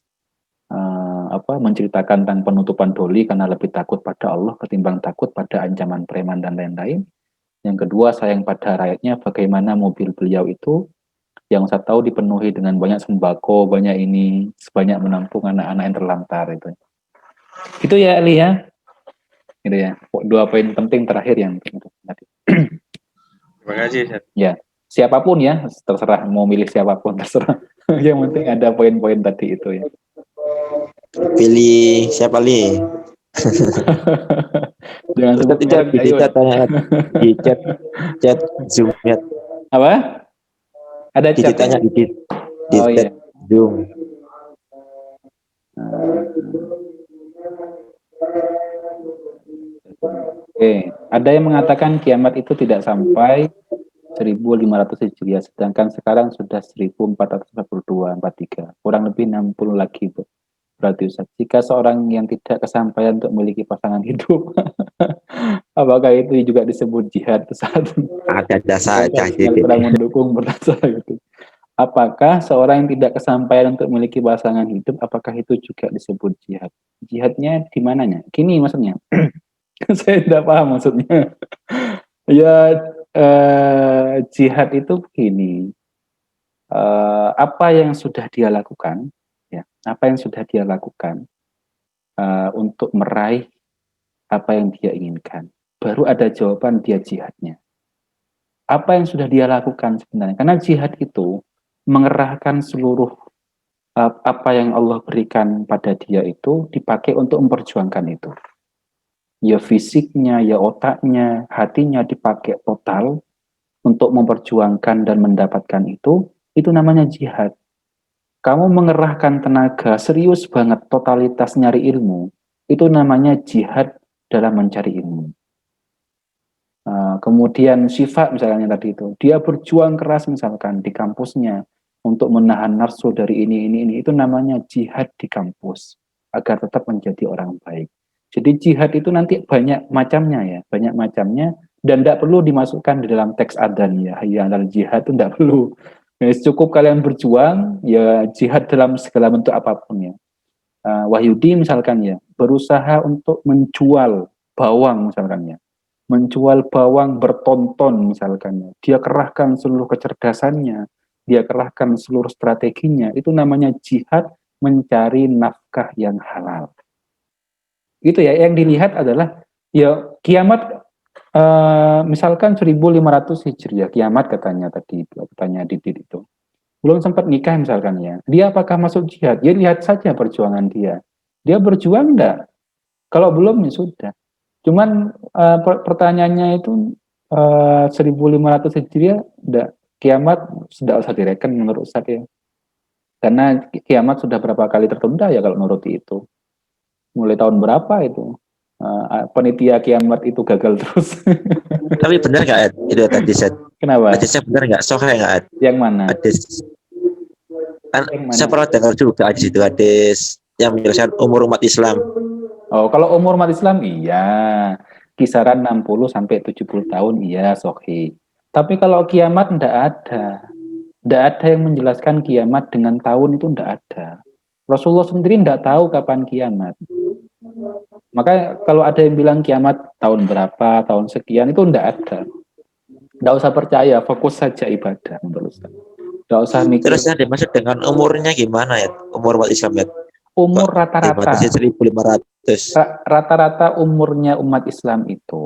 [SPEAKER 2] menceritakan tentang penutupan Doli karena lebih takut pada Allah ketimbang takut pada ancaman preman dan lain-lain. Yang kedua, sayang pada rakyatnya, bagaimana mobil beliau itu yang saya tahu dipenuhi dengan banyak sembako, banyak ini, sebanyak menampung anak-anak yang terlantar itu. Itu ya Ali ya. Gitu ya. 2 poin penting terakhir yang tadi.
[SPEAKER 4] Terima kasih.
[SPEAKER 2] Ya. Siapapun ya, terserah mau milih siapapun, terserah. Yang penting ada poin-poin tadi itu ya.
[SPEAKER 3] Pilih siapa li?
[SPEAKER 2] Jangan sebut merek,
[SPEAKER 3] kita tanya di chat Zoom ya.
[SPEAKER 2] Apa? Ada chat
[SPEAKER 3] Tanya di
[SPEAKER 2] oh,
[SPEAKER 3] chat
[SPEAKER 2] iya.
[SPEAKER 3] Zoom.
[SPEAKER 2] Oke, ada yang mengatakan kiamat itu tidak sampai 1500 Hijriah, sedangkan sekarang sudah 1442, 43, kurang lebih 60 lagi, Bu. Berarti Ustaz, jika seorang yang tidak kesampaian untuk memiliki pasangan hidup, apakah itu juga disebut jihad?
[SPEAKER 3] Ada jasa
[SPEAKER 2] kurang mendukung berasal gitu. Apakah seorang yang tidak kesampaian untuk memiliki pasangan hidup, apakah itu juga disebut jihad? Jihadnya di mananya? Gini maksudnya. Saya tidak paham maksudnya. Ya, jihad itu begini. Apa yang sudah dia lakukan, ya, apa yang sudah dia lakukan untuk meraih apa yang dia inginkan, baru ada jawaban dia jihadnya. Apa yang sudah dia lakukan sebenarnya? Karena jihad itu mengerahkan seluruh apa yang Allah berikan pada dia itu dipakai untuk memperjuangkan itu. ya fisiknya, ya otaknya, hatinya dipakai total untuk memperjuangkan dan mendapatkan itu namanya jihad. Kamu mengerahkan tenaga serius banget, totalitas nyari ilmu, itu namanya jihad dalam mencari ilmu. Kemudian Syifa misalnya tadi itu, dia berjuang keras misalkan di kampusnya untuk menahan nafsu dari ini, itu namanya jihad di kampus agar tetap menjadi orang baik. Jadi jihad itu nanti banyak macamnya ya, banyak macamnya dan tidak perlu dimasukkan di dalam teks adzan ya, dalam jihad itu tidak perlu. Ya, cukup kalian berjuang ya jihad dalam segala bentuk apapun ya. Wahyudi misalkan ya, berusaha untuk menjual bawang misalkan ya. Menjual bawang bertonton misalkan. Dia kerahkan seluruh kecerdasannya, dia kerahkan seluruh strateginya, itu namanya jihad mencari nafkah yang halal. Itu ya, yang dilihat adalah ya kiamat misalkan 1500 Hijriah, kiamat katanya tadi, katanya Didit itu. Belum sempat nikah misalkan ya. Dia apakah masuk jihad? Ya lihat saja perjuangan dia. Dia berjuang enggak? Kalau belum ya sudah. Cuman pertanyaannya itu 1500 Hijriah udah kiamat sudah usah direken menurut saya. Karena kiamat sudah berapa kali tertunda ya kalau menuruti itu. Mulai tahun berapa itu? Panitia kiamat itu gagal terus.
[SPEAKER 3] Tapi benar nggak itu tadi set?
[SPEAKER 2] Kenapa?
[SPEAKER 3] Hadisnya benar nggak? Sahih nggak?
[SPEAKER 2] Yang mana?
[SPEAKER 3] Hadis kan saya pernah dengar juga hadis itu, hadis yang menjelaskan umur umat Islam.
[SPEAKER 2] Oh, kalau umur umat Islam iya, kisaran 60 sampai 70 tahun iya sahih. Tapi kalau kiamat ndak ada. Ndak ada yang menjelaskan kiamat dengan tahun itu ndak ada. Rasulullah sendiri ndak tahu kapan kiamat. Maka kalau ada yang bilang kiamat tahun berapa, tahun sekian itu ndak ada. Ndak usah percaya, fokus saja ibadah menurut saya. Ndak usah mikir.
[SPEAKER 3] Terus yang dimaksud dengan umurnya gimana ya? Umur umat Islam ya?
[SPEAKER 2] Umur rata-rata.
[SPEAKER 3] 1500.
[SPEAKER 2] Rata-rata umurnya umat Islam itu,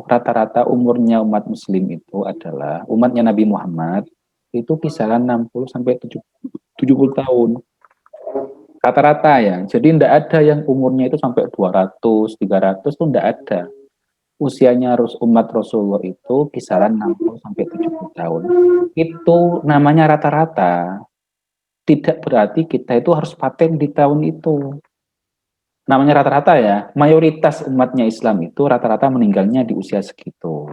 [SPEAKER 2] rata-rata umurnya umat Muslim itu adalah umatnya Nabi Muhammad itu kisaran 60 sampai 70 tahun. Rata-rata ya. Jadi tidak ada yang umurnya itu sampai 200, 300 itu tidak ada. Usianya umat Rasulullah itu kisaran 60 sampai 70 tahun. Itu namanya rata-rata. Tidak berarti kita itu harus paten di tahun itu. Namanya rata-rata ya. Mayoritas umatnya Islam itu rata-rata meninggalnya di usia segitu.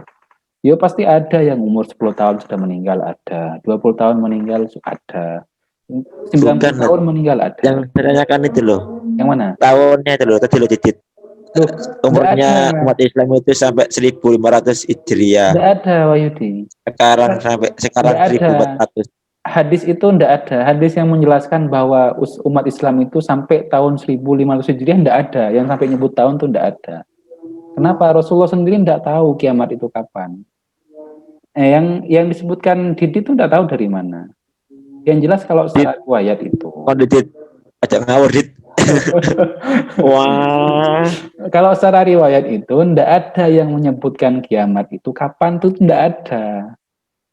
[SPEAKER 2] Ya pasti ada yang umur 10 tahun sudah meninggal ada. 20 tahun meninggal ada. 90 tahun meninggal ada.
[SPEAKER 3] Yang menanyakan itu loh.
[SPEAKER 2] Yang mana?
[SPEAKER 3] Tahunnya itu loh, tadi lo Didit. Umurnya umat Islam itu sampai 1500 Hijriah.
[SPEAKER 2] Tidak ada, Wahyudi.
[SPEAKER 3] Sekarang 1400.
[SPEAKER 2] Hadis itu tidak ada. Hadis yang menjelaskan bahwa umat Islam itu sampai tahun 1500 Hijriah tidak ada. Yang sampai nyebut tahun itu tidak ada. Kenapa? Rasulullah sendiri tidak tahu kiamat itu kapan. Yang disebutkan Didit itu tidak tahu dari mana. Yang jelas kalau secara riwayat itu.
[SPEAKER 3] Oh Didit, ajak ngawur Didit. Wah.
[SPEAKER 2] Kalau secara riwayat itu tidak ada yang menyebutkan kiamat itu kapan, itu tidak ada.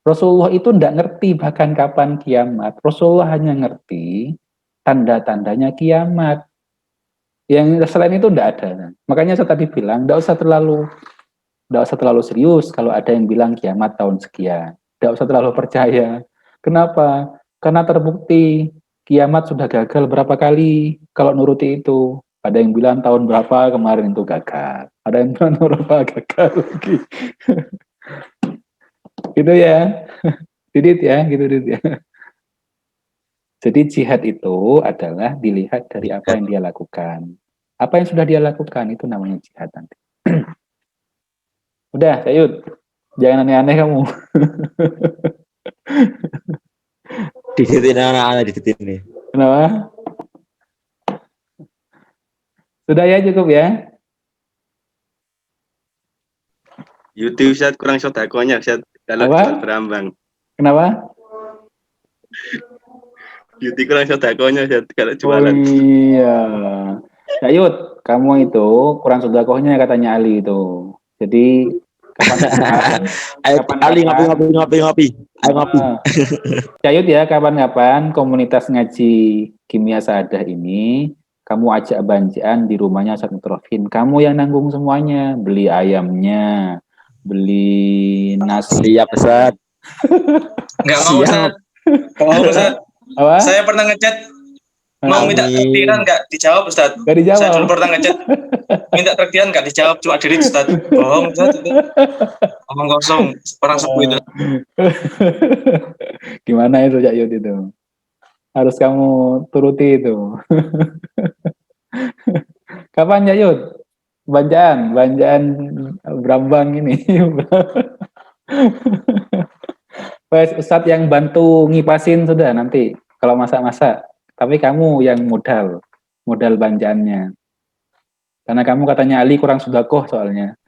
[SPEAKER 2] Rasulullah itu tidak ngerti bahkan kapan kiamat. Rasulullah hanya ngerti tanda-tandanya kiamat. Yang selain itu tidak ada. Makanya saya tadi bilang tidak usah terlalu serius kalau ada yang bilang kiamat tahun sekian. Tidak usah terlalu percaya. Kenapa? Karena terbukti kiamat sudah gagal berapa kali kalau nuruti itu. Ada yang bilang tahun berapa kemarin itu gagal. Ada yang bilang berapa gagal lagi. Gitu ya. Didit ya, gitu Didit ya. Jadi jihad itu adalah dilihat dari apa yang dia lakukan. Apa yang sudah dia lakukan itu namanya jihad nanti. Udah, Sayud. Jangan aneh-aneh kamu.
[SPEAKER 3] Diditin anak-anak Didit ini.
[SPEAKER 2] Kenapa? Sudah ya, cukup ya?
[SPEAKER 6] YouTube Ustaz kurang sodakonya Ustaz kalau jual berambang.
[SPEAKER 2] Kenapa?
[SPEAKER 6] YouTube kurang sodakonya Ustaz kalau jualan.
[SPEAKER 2] Oh iya. Sayud, kamu itu kurang sodakohnya katanya Ali itu. Jadi kapan-kapan
[SPEAKER 3] Ali ngopi. Ayo ngopi.
[SPEAKER 2] Sayud ya, kapan-kapan komunitas ngaji Kimia Saadah ini kamu ajak banjaan di rumahnya Ustaz Mutrofin, kamu yang nanggung semuanya, beli ayamnya, beli nasi.
[SPEAKER 3] Siap Ustaz.
[SPEAKER 4] Nggak mau Ustaz. Bohong Ustaz.
[SPEAKER 2] Apa?
[SPEAKER 4] Saya pernah ngechat mau minta traktiran nggak dijawab Ustaz.
[SPEAKER 2] Nggak dijawab.
[SPEAKER 4] Saya dulu pernah ngechat minta traktiran nggak dijawab, cuma delete Ustaz. Bohong Ustaz itu. Omong kosong, orang sepuh itu.
[SPEAKER 2] Gimana itu Cak Yud itu? Harus kamu turuti itu. Kapan Cak Yud? Banjaan Brambang ini. Wes Ustadz yang bantu ngipasin sudah nanti kalau masak-masak. Tapi kamu yang modal banjaannya. Karena kamu katanya Ali kurang sedekah soalnya.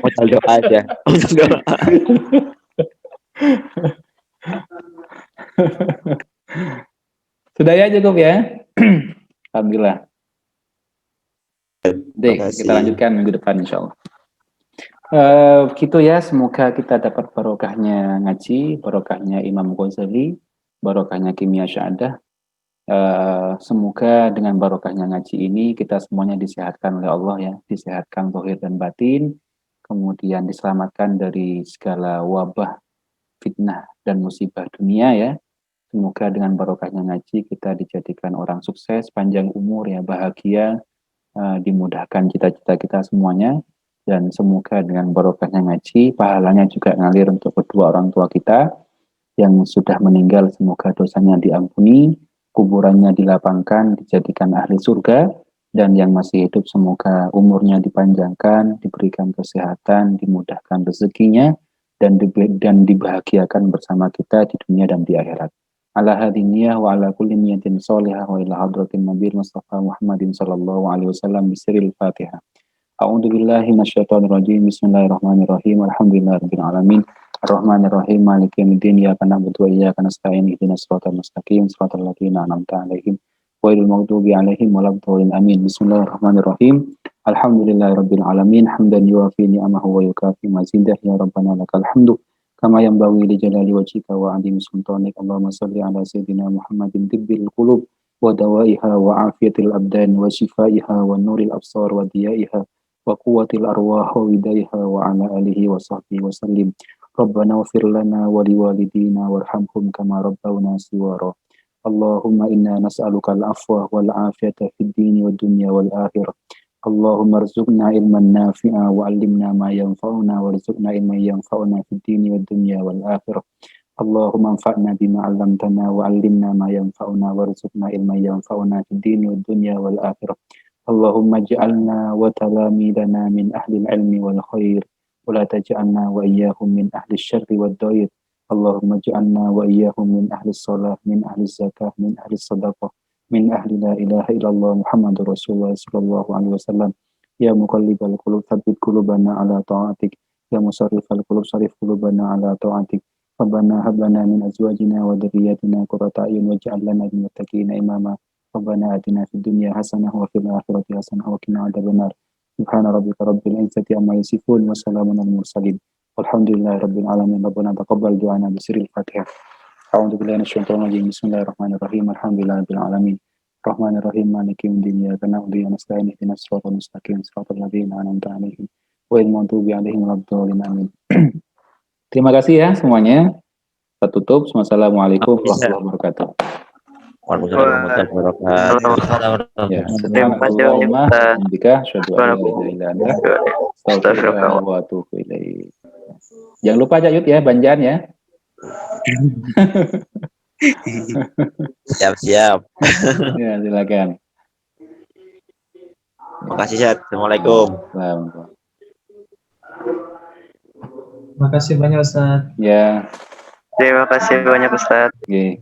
[SPEAKER 3] Modal doa aja.
[SPEAKER 2] Sudah ya cukup ya. Alhamdulillah. Dek, kita lanjutkan minggu depan insya Allah. Gitu ya, semoga kita dapat barokahnya ngaji, barokahnya Imam Ghazali, barokahnya Kimia Syahadah. Semoga dengan barokahnya ngaji ini kita semuanya disehatkan oleh Allah ya, disehatkan zahir dan batin, kemudian diselamatkan dari segala wabah, fitnah dan musibah dunia ya. Semoga dengan barokahnya ngaji kita dijadikan orang sukses, panjang umur ya, bahagia, dimudahkan cita-cita kita semuanya, dan semoga dengan barokahnya ngaji pahalanya juga ngalir untuk kedua orang tua kita yang sudah meninggal, semoga dosanya diampuni, kuburannya dilapangkan, dijadikan ahli surga, dan yang masih hidup semoga umurnya dipanjangkan, diberikan kesehatan, dimudahkan rezekinya, dan dibahagiakan bersama kita di dunia dan di akhirat. Ala hadiniyah wa ala kulli niyatin sholihah wa ila hadratin Nabi Mustafa Muhammadin sallallahu alaihi wasallam bisiril Fatihah. A'udzu billahi minasyaitonir rajim. Bismillahirrahmanirrahim. Alhamdulillahirabbil alamin. Ar-Rahmanir-Rahim. Maliki yaumiddin. Iyyaka na'budu wa iyyaka nasta'in. Ihdinas siratal mustaqim. Siratal ladzina an'amta 'alaihim ghairil maghdubi 'alaihim waladdallin. Amin. Bismillahirrahmanirrahim. Alhamdulillahirabbil alamin. Hamdan yuwafi ni'amahu wa yukafi mazidah. Ya Rabbana lakal hamdu kama yanbaghi li jalali wajhika wa 'azimi sultanik. Allahumma shalli ala sayyidina Muhammadin tibbil qulub wa dawaiha wa afiyatil abdan wa shifaiha wa nuril absar wa diyaiha wa quwwatil arwah wa widaiha wa ala alihi wa sahbihi wa sallim. Rabbana ighfir lana wa liwalidina warhamhum kama rabbawna shighara. Allahumma inna nas'aluka al-afwa wal afiyata fid dini wad dunya wal akhirah. Allahumma arzuqna ilman nafi'a wa 'allimna ma yanfa'una warzuqna ilman yanfa'una fid dini wad dunya wal akhirah. Allahumma anfa'na bima 'allamtana wa 'allimna ma yanfa'una warzuqna ilman yanfa'una fid dini wad dunya wal akhirah. Allahumma ij'alna wa talamidana min ahli al-'ilmi wal khair wa la taj'alna wa iyyahum min ahli asy-syarri wad dhair. Allahumma ij'alna wa iyyahum min ahli as-shalah, min ahli az-zakah, min ahli as-sadaqah, min ahli la ilaha illallah Muhammadur Rasulullah sallallahu alaihi wasallam. Ya muqallibal qulub tsabbit qulubana ala ta'atik, ya musarrifal qulub sarrif qulubana ala ta'atik. Rabbana hab lana min azwajina wa dhurriyyatina qurrata a'yun waj'al lana lil muttaqina imama. Rabbana atina fid dunya hasanah wa fil akhirati hasanah wa qina adzabannar. Subhana rabbika rabbil izzati amma yasifun wa salamun alal mursalin. Walhamdulillahi rabbil alamin. Rabbana taqabbal du'ana bisiril Fatihah. A'udzu billahi minasyaitonir rajim. Bismillahirrahmanirrahim. Alhamdulillahirabbil alamin. Rahmanir-Rahim. Maliki yaumiddin. Iyyaka na'budu wa iyyaka nasta'in. Ihdinas siratal mustaqim. Siratal ladzina an'amta 'alaihim ghairil maghdubi 'alaihim waladdallin. Amin. Terima kasih ya semuanya. Kita tutup. Wassalamualaikum warahmatullahi wabarakatuh.
[SPEAKER 3] Waalaikumsalam warahmatullahi wabarakatuh.
[SPEAKER 2] Ya,
[SPEAKER 1] Terima kasih
[SPEAKER 2] subhanallah,
[SPEAKER 1] Ustaz.
[SPEAKER 2] hamdika, asyhadu an la ilaha illa anta, astaghfiruka wa atubu ilaik. Jangan lupa Cak Yud ya, banjaan ya.
[SPEAKER 3] Siap-siap.
[SPEAKER 2] Ya, silakan.
[SPEAKER 3] Makasih Ustaz. Assalamualaikum.
[SPEAKER 2] Selamat.
[SPEAKER 4] Terima kasih banyak Ustaz.
[SPEAKER 2] Ya,
[SPEAKER 1] Terima kasih banyak Ustaz.
[SPEAKER 2] oke.